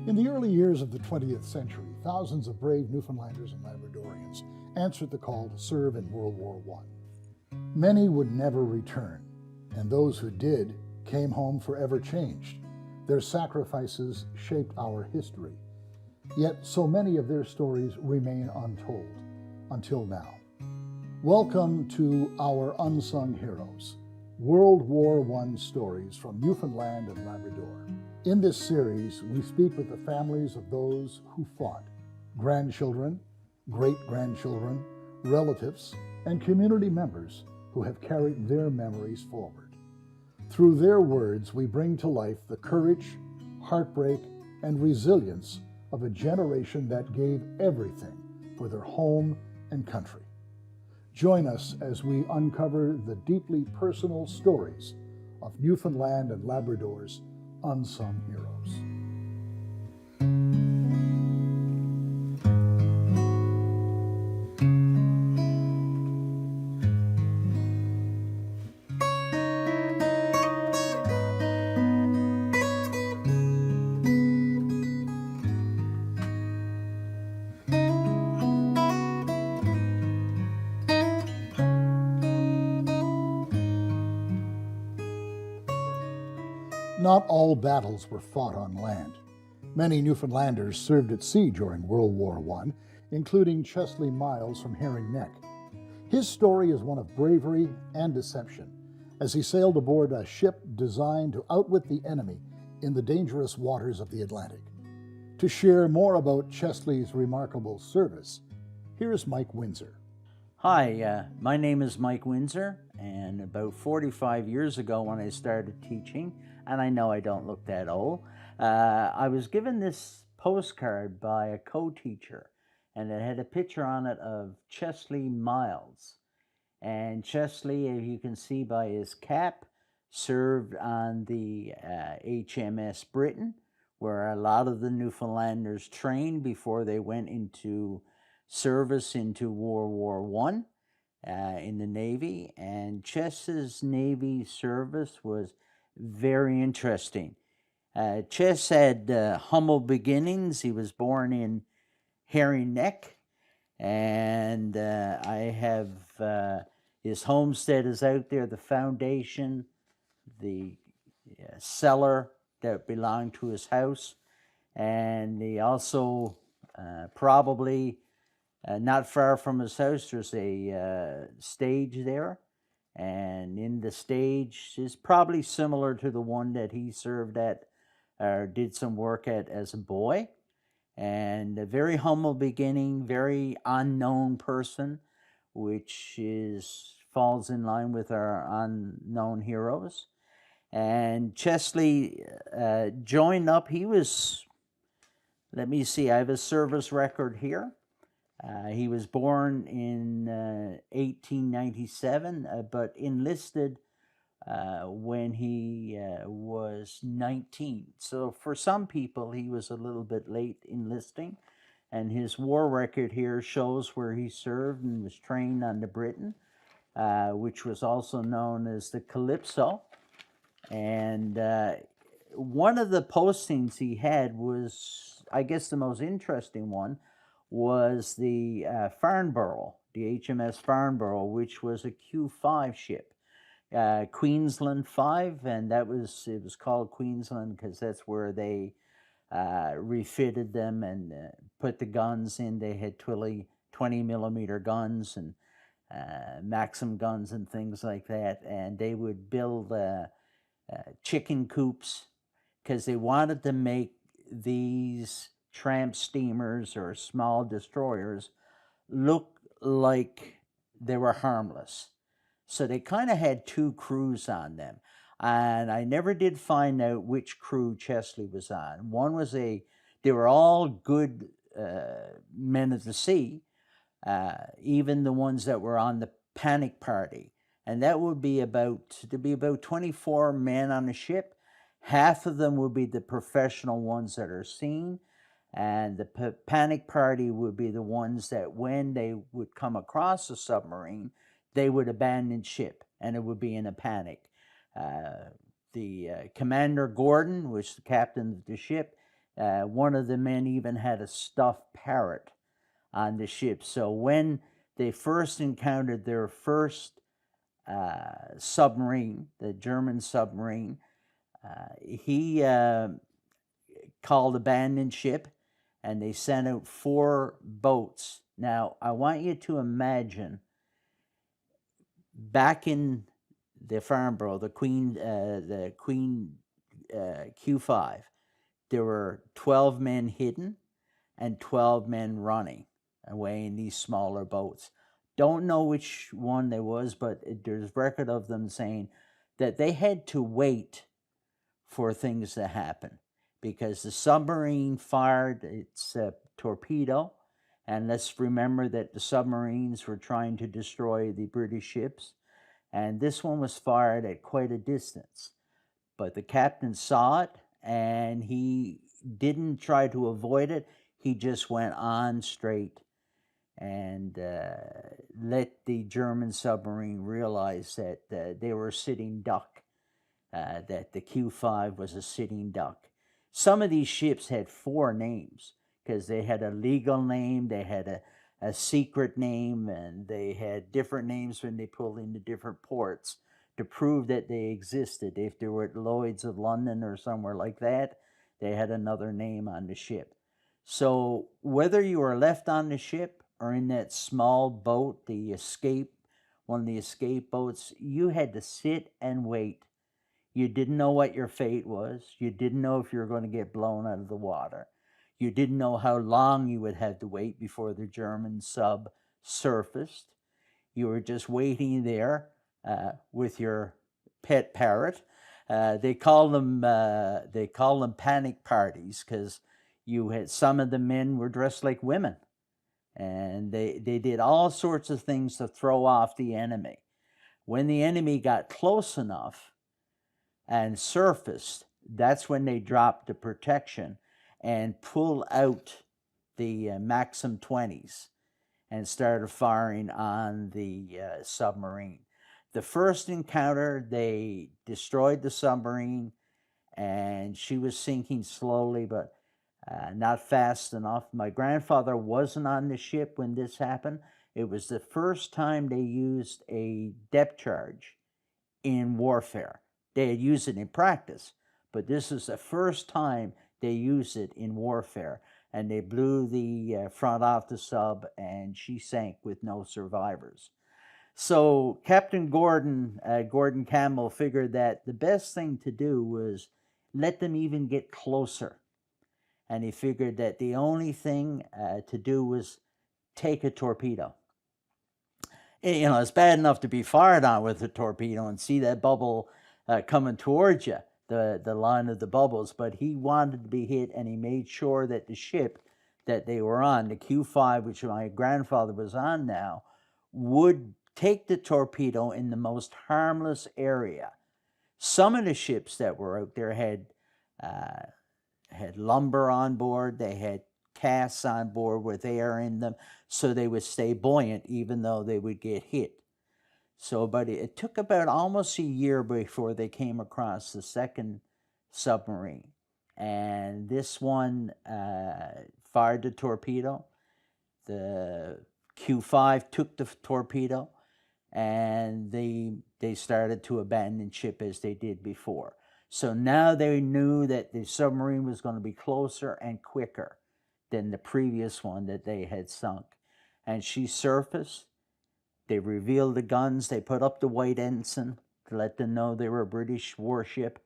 In the early years of the 20th century, thousands of brave Newfoundlanders and Labradorians answered the call to serve in World War I. Many would never return, and those who did came home forever changed. Their sacrifices shaped our history. Yet so many of their stories remain untold, until now. Welcome to Our Unsung Heroes, World War I stories from Newfoundland and Labrador. In this series, we speak with the families of those who fought, grandchildren, great-grandchildren, relatives, and community members who have carried their memories forward. Through their words, we bring to life the courage, heartbreak, and resilience of a generation that gave everything for their home and country. Join us as we uncover the deeply personal stories of Newfoundland and Labrador's unsung heroes. Not all battles were fought on land. Many Newfoundlanders served at sea during World War I, including Chesley Miles from Herring Neck. His story is one of bravery and deception, as he sailed aboard a ship designed to outwit the enemy in the dangerous waters of the Atlantic. To share more about Chesley's remarkable service, here's Mike Windsor. Hi, my name is Mike Windsor, and about 45 years ago when I started teaching, and I know I don't look that old, I was given this postcard by a co-teacher, and it had a picture on it of Chesley Miles. And Chesley, as you can see by his cap, served on the HMS Britain, where a lot of the Newfoundlanders trained before they went into service into World War I in the Navy. And Chess's Navy service was very interesting. Chess had humble beginnings. He was born in Herring Neck, and I have his homestead is out there, the foundation, the cellar that belonged to his house, and he also probably not far from his house there's a stage there, and in the stage is probably similar to the one that he served at or did some work at as a boy. And a very humble beginning, very unknown person, which falls in line with our unknown heroes. And Chesley joined up. He was, let me see, I have a service record here. He was born in 1897, but enlisted when he was 19. So for some people, he was a little bit late enlisting. And his war record here shows where he served and was trained on the Britain, which was also known as the Calypso. And one of the postings he had was, I guess the most interesting one, was the Farnborough, the HMS Farnborough, which was a Q5 ship. Queensland 5, and it was called Queensland because that's where they refitted them and put the guns in. They had 20 millimeter guns and Maxim guns and things like that, and they would build chicken coops because they wanted to make these tramp steamers or small destroyers look like they were harmless. So they kind of had two crews on them. And I never did find out which crew Chesley was on. One was they were all good men of the sea, even the ones that were on the panic party. And that would be there'd be about 24 men on a ship. Half of them would be the professional ones that are seen. And the panic party would be the ones that when they would come across a submarine, they would abandon ship, and it would be in a panic. The Commander Gordon was the captain of the ship. One of the men even had a stuffed parrot on the ship. So when they first encountered their first submarine, the German submarine, he called abandoned ship, and they sent out 4 boats. Now, I want you to imagine back in the Farnborough, the Queen Q5, there were 12 men hidden and 12 men running away in these smaller boats. Don't know which one there was, but there's record of them saying that they had to wait for things to happen because the submarine fired its torpedo. And let's remember that the submarines were trying to destroy the British ships. And this one was fired at quite a distance. But the captain saw it and he didn't try to avoid it. He just went on straight and let the German submarine realize that they were a sitting duck, that the Q5 was a sitting duck. Some of these ships had 4 names because they had a legal name, they had a secret name, and they had different names when they pulled into different ports to prove that they existed. If they were at Lloyd's of London or somewhere like that, they had another name on the ship. So whether you were left on the ship or in that small boat, one of the escape boats, you had to sit and wait. You didn't know what your fate was. You didn't know if you were going to get blown out of the water. You didn't know how long you would have to wait before the German sub surfaced. You were just waiting there with your pet parrot. They call them panic parties because you had some of the men were dressed like women, and they did all sorts of things to throw off the enemy. When the enemy got close enough and surfaced, that's when they dropped the protection and pulled out the Maxim 20s and started firing on the submarine. The first encounter, they destroyed the submarine, and she was sinking slowly, but not fast enough. My grandfather wasn't on the ship when this happened. It was the first time they used a depth charge in warfare. They had used it in practice, but this is the first time they used it in warfare. And they blew the front off the sub, and she sank with no survivors. So Captain Gordon Campbell, figured that the best thing to do was let them even get closer. And he figured that the only thing to do was take a torpedo. You know, it's bad enough to be fired on with a torpedo and see that bubble coming towards you, the line of the bubbles, but he wanted to be hit, and he made sure that the ship that they were on, the Q5, which my grandfather was on now, would take the torpedo in the most harmless area. Some of the ships that were out there had lumber on board, they had casks on board with air in them, so they would stay buoyant even though they would get hit. So, but it took about almost a year before they came across the second submarine. And this one fired the torpedo. The Q5 took the torpedo, and they started to abandon ship as they did before. So now they knew that the submarine was going to be closer and quicker than the previous one that they had sunk. And she surfaced. They revealed the guns. They put up the white ensign to let them know they were a British warship,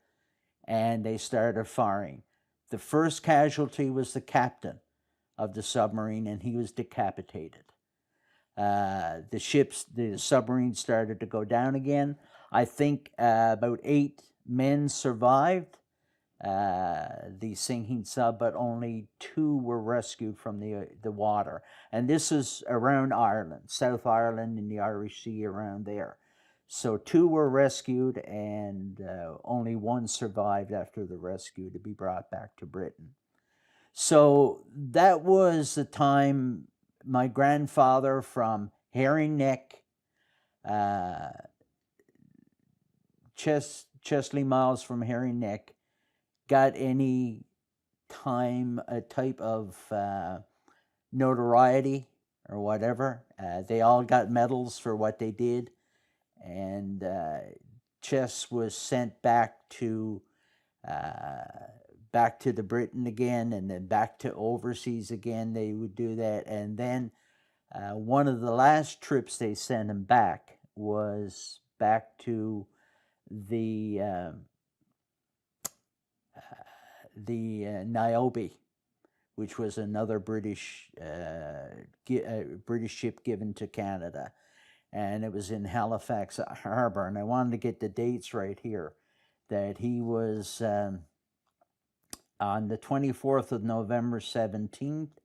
and they started firing. The first casualty was the captain of the submarine, and he was decapitated. The submarine started to go down again. I think about 8 men survived the sinking sub, but only 2 were rescued from the water. And this is around Ireland, South Ireland, and the Irish Sea around there. So 2 were rescued, and only 1 survived after the rescue to be brought back to Britain. So that was the time my grandfather from Herring Neck, Chesley miles from Herring Neck, got any type of notoriety or whatever. They all got medals for what they did, and Chess was sent back to the Britain again, and then back to overseas again. They would do that, and then one of the last trips they sent him back was back to the Niobe, which was another British ship given to Canada, and it was in Halifax Harbor. And I wanted to get the dates right here. That he was on the 24th of November 17th,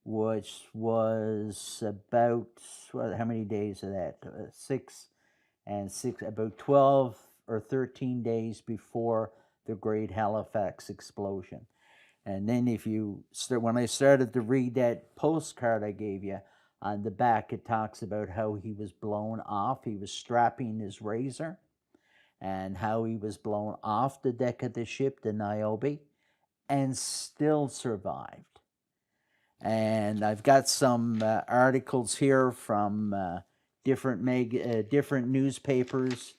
which was about, how many days of that? 6 and 6, about 12 or 13 days before the Great Halifax Explosion. And then when I started to read that postcard I gave you, on the back it talks about how he was blown off. He was strapping his razor, and how he was blown off the deck of the ship, the Niobe, and still survived. And I've got some articles here from different newspapers.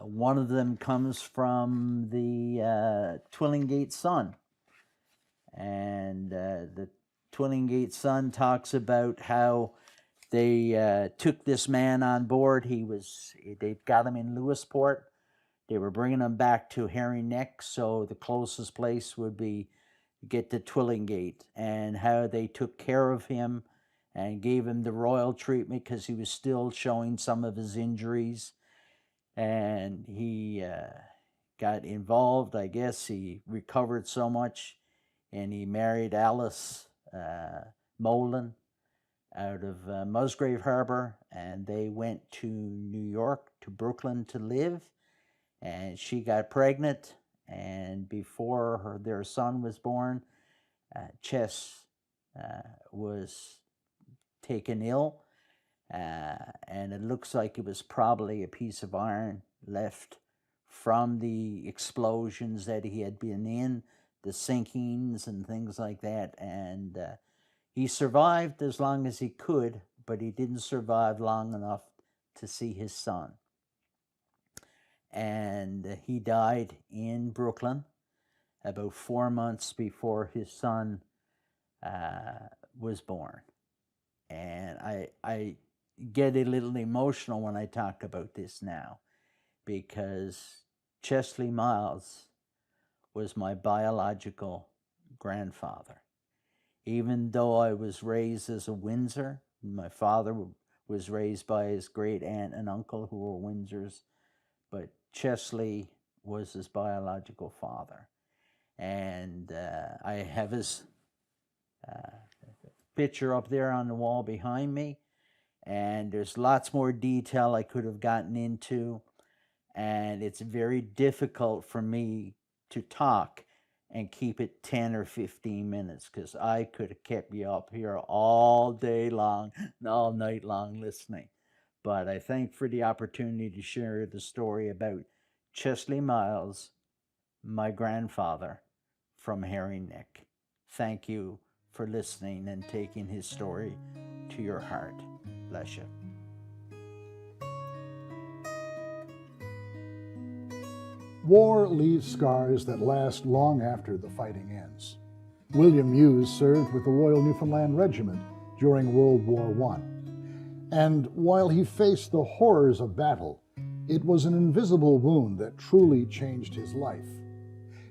One of them comes from the Twillingate Sun. And the Twillingate Sun talks about how they took this man on board. They've got him in Lewisport. They were bringing him back to Herring Neck, so the closest place would be get to Twillingate, and how they took care of him and gave him the royal treatment because he was still showing some of his injuries. And he got involved. I guess he recovered so much, and he married Alice Molan out of Musgrave Harbor, and they went to New York, to Brooklyn to live, and she got pregnant, and before their son was born, Chess was taken ill, and it looks like it was probably a piece of iron left from the explosions that he had been in, the sinkings and things like that, and he survived as long as he could, but he didn't survive long enough to see his son. And he died in Brooklyn about 4 months before his son was born. And I get a little emotional when I talk about this now, because Chesley Miles was my biological grandfather. Even though I was raised as a Windsor, my father was raised by his great aunt and uncle who were Windsors, but Chesley was his biological father. And I have his picture up there on the wall behind me, and there's lots more detail I could have gotten into, and it's very difficult for me to talk and keep it 10 or 15 minutes, because I could have kept you up here all day long, all night long listening. But I thank for the opportunity to share the story about Chesley Miles, my grandfather from Herring Neck. Thank you for listening and taking his story to your heart. Bless you. War leaves scars that last long after the fighting ends. William Muse served with the Royal Newfoundland Regiment during World War I. And while he faced the horrors of battle, it was an invisible wound that truly changed his life.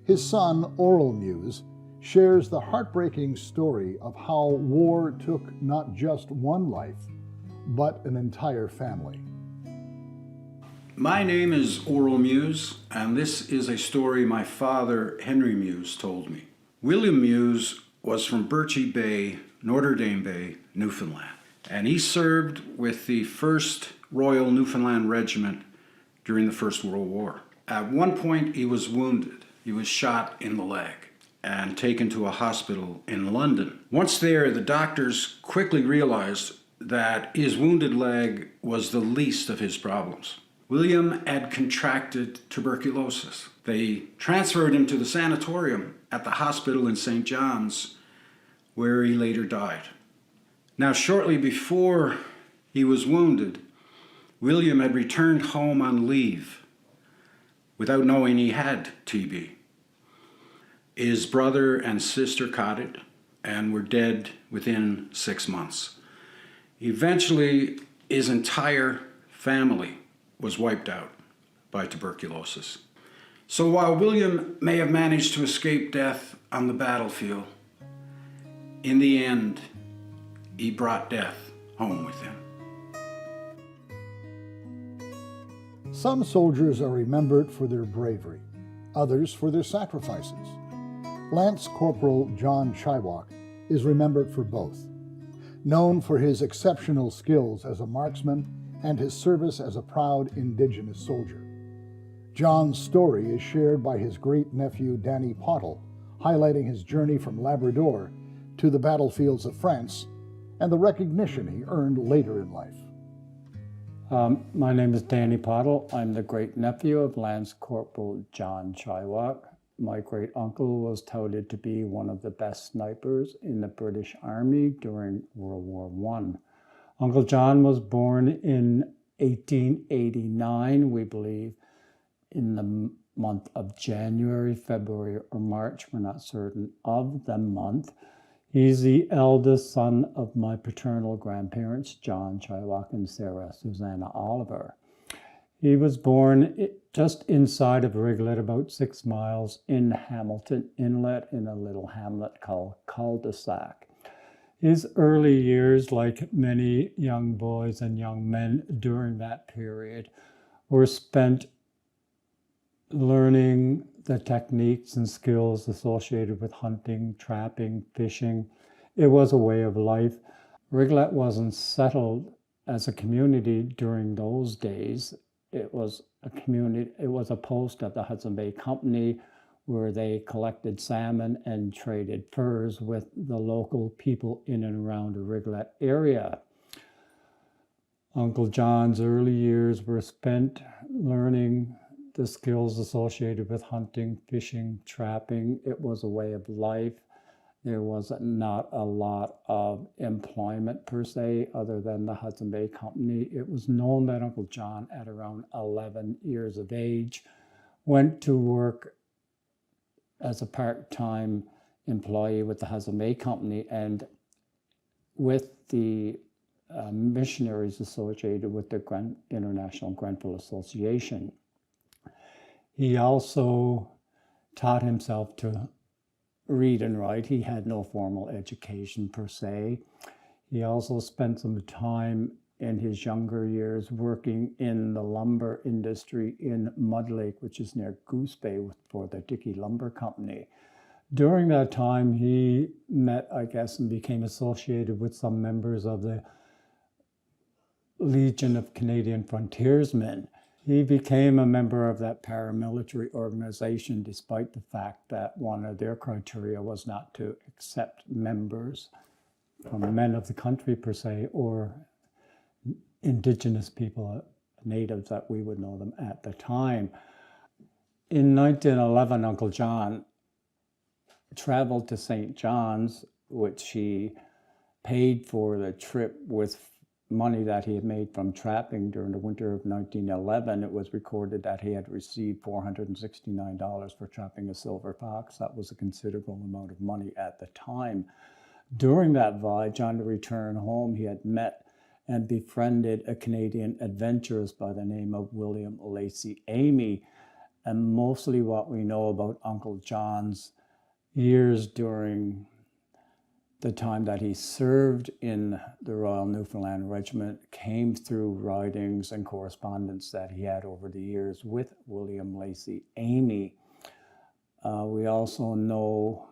His son, Oral Muse, shares the heartbreaking story of how war took not just one life, but an entire family. My name is Oral Muse, and this is a story my father, Henry Muse, told me. William Muse was from Birchie Bay, Notre Dame Bay, Newfoundland, and he served with the 1st Royal Newfoundland Regiment during the First World War. At one point, he was wounded. He was shot in the leg and taken to a hospital in London. Once there, the doctors quickly realized that his wounded leg was the least of his problems. William had contracted tuberculosis. They transferred him to the sanatorium at the hospital in St. John's, where he later died. Now, shortly before he was wounded, William had returned home on leave without knowing he had TB. His brother and sister caught it and were dead within 6 months. Eventually, his entire family was wiped out by tuberculosis. So while William may have managed to escape death on the battlefield, in the end, he brought death home with him. Some soldiers are remembered for their bravery, others for their sacrifices. Lance Corporal John Chiwak is remembered for both. Known for his exceptional skills as a marksman and his service as a proud Indigenous soldier. John's story is shared by his great-nephew Danny Pottle, highlighting his journey from Labrador to the battlefields of France and the recognition he earned later in life. My name is Danny Pottle. I'm the great-nephew of Lance Corporal John Chaiwak. My great-uncle was touted to be one of the best snipers in the British Army during World War I. Uncle John was born in 1889, we believe, in the month of January, February, or March. We're not certain of the month. He's the eldest son of my paternal grandparents, John Chaiwak and Sarah Susanna Oliver. He was born just inside of Riglet, about 6 miles in Hamilton Inlet, in a little hamlet called Cul-de-sac. His early years, like many young boys and young men during that period, were spent learning the techniques and skills associated with hunting, trapping, fishing. It was a way of life. Riglet wasn't settled as a community during those days. It was a community, it was a post of the Hudson Bay Company where they collected salmon and traded furs with the local people in and around the Riglet area. Uncle John's early years were spent learning the skills associated with hunting, fishing, trapping. It was a way of life. There was not a lot of employment per se, other than the Hudson Bay Company. It was known that Uncle John, at around 11 years of age, went to work as a part-time employee with the Hudson Bay Company and with the missionaries associated with the International Grenfell Association. He also taught himself to read and write. He had no formal education per se. He also spent some time in his younger years working in the lumber industry in Mud Lake, which is near Goose Bay, for the Dickey Lumber Company. During that time, he met, I guess, and became associated with some members of the Legion of Canadian Frontiersmen. He became a member of that paramilitary organization, despite the fact that one of their criteria was not to accept members from men of the country per se, or indigenous people, natives that we would know them at the time. In 1911, Uncle John traveled to St. John's, which he paid for the trip with money that he had made from trapping during the winter of 1911. It was recorded that he had received $469 for trapping a silver fox. That was a considerable amount of money at the time. During that voyage, on the return home, he had met and befriended a Canadian adventurist by the name of William Lacey Amy. And mostly what we know about Uncle John's years during the time that he served in the Royal Newfoundland Regiment came through writings and correspondence that he had over the years with William Lacey Amy. We also know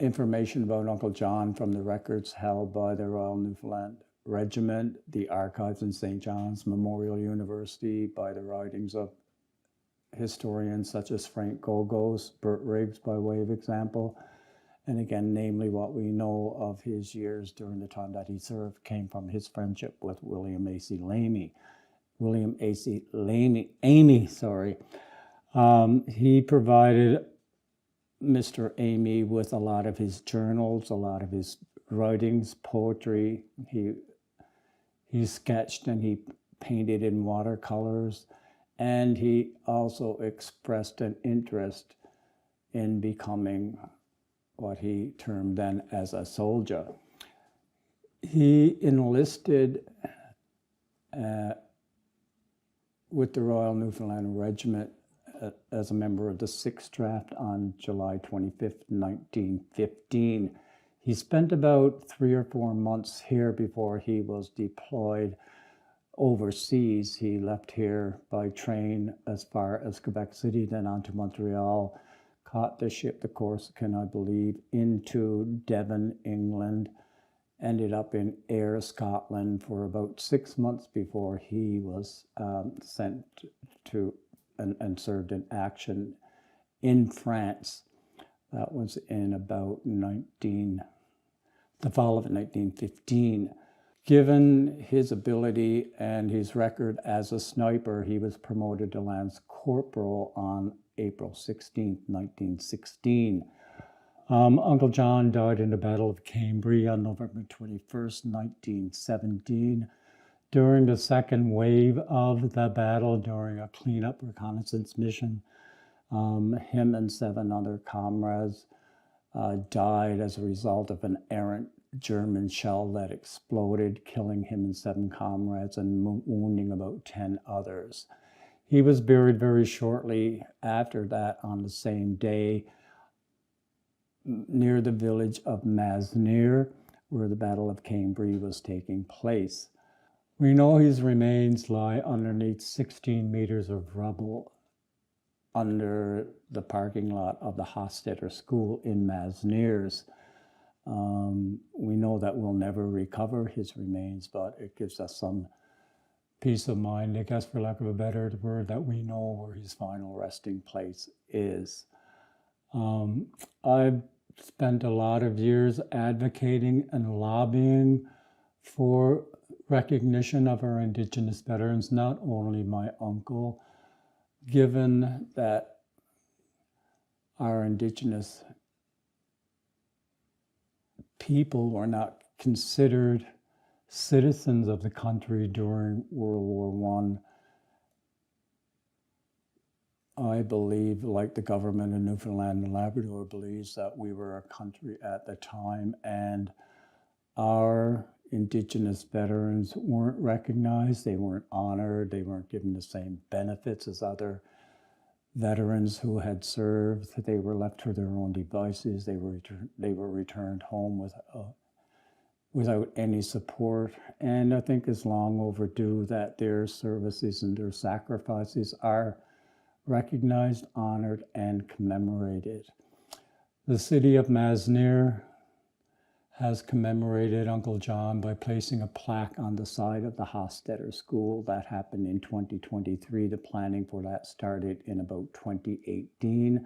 information about Uncle John from the records held by the Royal Newfoundland Regiment, the archives in St. John's Memorial University, by the writings of historians such as Frank Gogos, Bert Riggs, by way of example. And again, namely, what we know of his years during the time that he served came from his friendship with William A.C. Amy. He provided Mr. Amy with a lot of his journals, a lot of his writings, poetry. He sketched and he painted in watercolors, and he also expressed an interest in becoming what he termed then as a soldier. He enlisted with the Royal Newfoundland Regiment as a member of the 6th Draft on July 25th, 1915. He spent about 3 or 4 months here before he was deployed overseas. He left here by train as far as Quebec City, then on to Montreal, caught the ship, the Corsican, I believe, into Devon, England, ended up in Ayr, Scotland for about 6 months before he was sent to and served in action in France. That was in about the fall of 1915. Given his ability and his record as a sniper, he was promoted to Lance Corporal on April 16, 1916. Uncle John died in the Battle of Cambrai on November 21st, 1917. During the second wave of the battle, during a cleanup reconnaissance mission, him and 7 other comrades died as a result of an errant German shell that exploded, killing him and 7 comrades and wounding about 10 others. He was buried very shortly after that on the same day near the village of Masneer, where the Battle of Cambrai was taking place. We know his remains lie underneath 16 meters of rubble under the parking lot of the Hofstetter School in Masneers. We know that we'll never recover his remains, but it gives us some peace of mind, I guess, for lack of a better word, that we know where his final resting place is. I've spent a lot of years advocating and lobbying for recognition of our Indigenous veterans, not only my uncle, given that our Indigenous people were not considered citizens of the country during World War I believe, like the government in Newfoundland and Labrador, believes that we were a country at the time, and our Indigenous veterans weren't recognized, they weren't honored, they weren't given the same benefits as other veterans who had served. They were left to their own devices. They were returned home without any support. And I think it's long overdue that their services and their sacrifices are recognized, honored, and commemorated. The city of Masneer has commemorated Uncle John by placing a plaque on the side of the Hofstetter School. That happened in 2023. The planning for that started in about 2018. It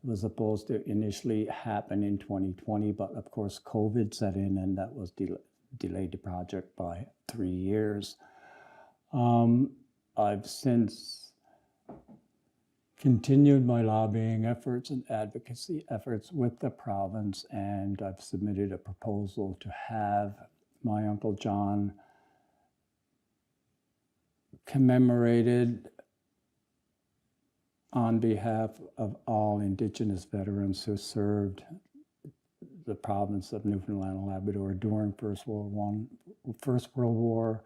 was supposed to initially happen in 2020, but of course COVID set in and that was delayed the project by 3 years. I've since continued my lobbying efforts and advocacy efforts with the province, and I've submitted a proposal to have my Uncle John commemorated on behalf of all Indigenous veterans who served the province of Newfoundland and Labrador during First World War,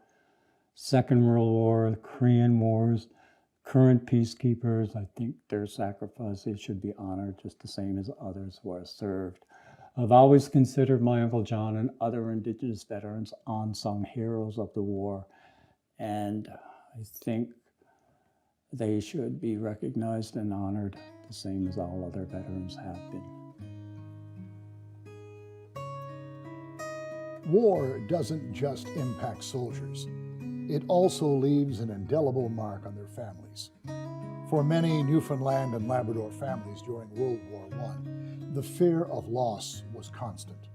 Second World War, the Korean Wars. Current peacekeepers, I think their sacrifices should be honored just the same as others who are served. I've always considered my Uncle John and other Indigenous veterans unsung heroes of the war, and I think they should be recognized and honored the same as all other veterans have been. War doesn't just impact soldiers. It also leaves an indelible mark on their families. For many Newfoundland and Labrador families during World War I, the fear of loss was constant.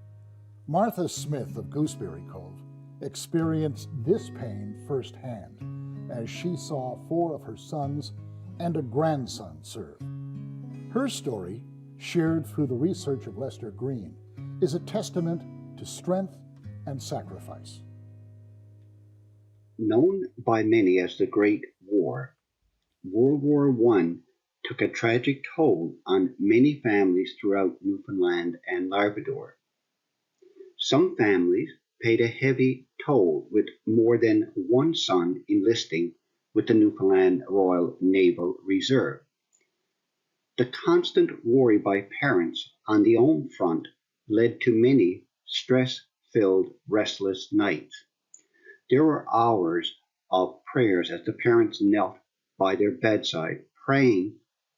Martha Smith of Gooseberry Cove experienced this pain firsthand as she saw 4 of her sons and a grandson serve. Her story, shared through the research of Lester Green, is a testament to strength and sacrifice. Known by many as the Great War, World War I took a tragic toll on many families throughout Newfoundland and Labrador. Some families paid a heavy toll, with more than one son enlisting with the Newfoundland Royal Naval Reserve. The constant worry by parents on the home front led to many stress-filled, restless nights. There were hours of prayers as the parents knelt by their bedside, praying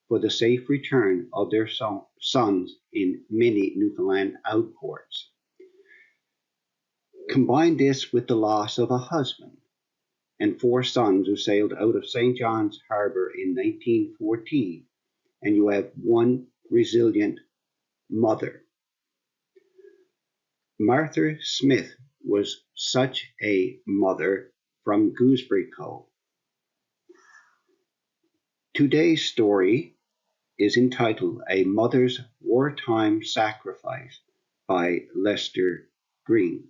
for the safe return of their sons in many Newfoundland outports. Combine this with the loss of a husband and 4 sons who sailed out of St. John's Harbor in 1914, and you have one resilient mother. Martha Smith was such a mother from Gooseberry Cove. Today's story is entitled A Mother's Wartime Sacrifice by Lester Green.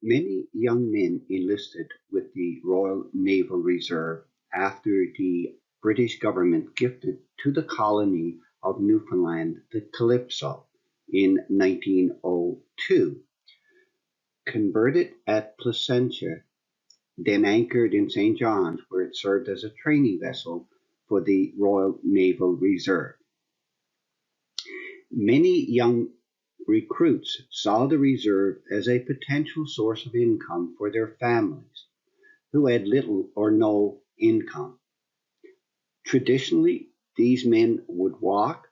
Many young men enlisted with the Royal Naval Reserve after the British government gifted to the colony of Newfoundland the Calypso in 1902. Converted at Placentia, then anchored in St. John's, where it served as a training vessel for the Royal Naval Reserve. Many young recruits saw the reserve as a potential source of income for their families who had little or no income. Traditionally, these men would walk,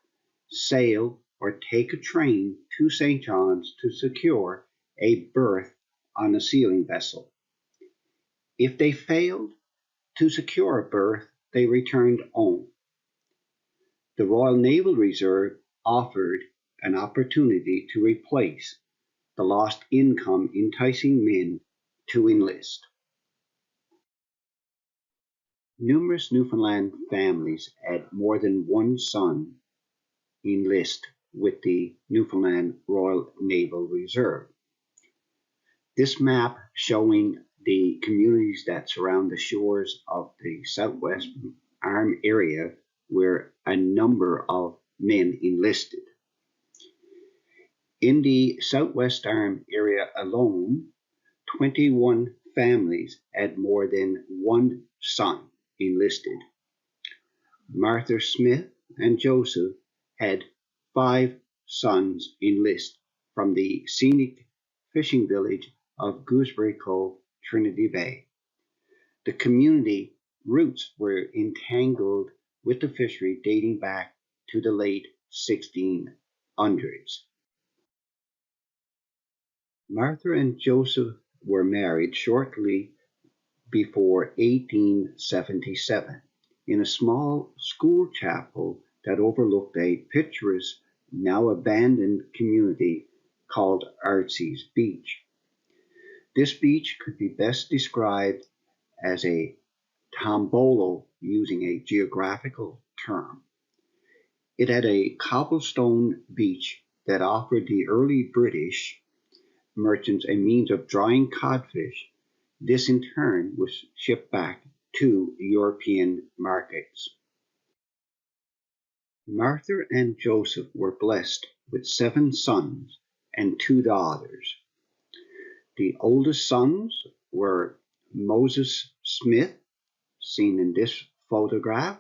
sail, or take a train to St. John's to secure a berth on a sealing vessel. If they failed to secure a berth, they returned home. The Royal Naval Reserve offered an opportunity to replace the lost income, enticing men to enlist. Numerous Newfoundland families had more than one son enlist with the Newfoundland Royal Naval Reserve. This map showing the communities that surround the shores of the Southwest Arm area where a number of men enlisted. In the Southwest Arm area alone, 21 families had more than one son enlisted. Martha Smith and Joseph had 5 sons enlist from the scenic fishing village of Gooseberry Cove, Trinity Bay. The community roots were entangled with the fishery dating back to the late 1600s. Martha and Joseph were married shortly before 1877 in a small school chapel that overlooked a picturesque, now abandoned community called Artsy's Beach. This beach could be best described as a tombolo, using a geographical term. It had a cobblestone beach that offered the early British merchants a means of drying codfish. This in turn was shipped back to European markets. Martha and Joseph were blessed with 7 sons and 2 daughters. The oldest sons were Moses Smith, seen in this photograph,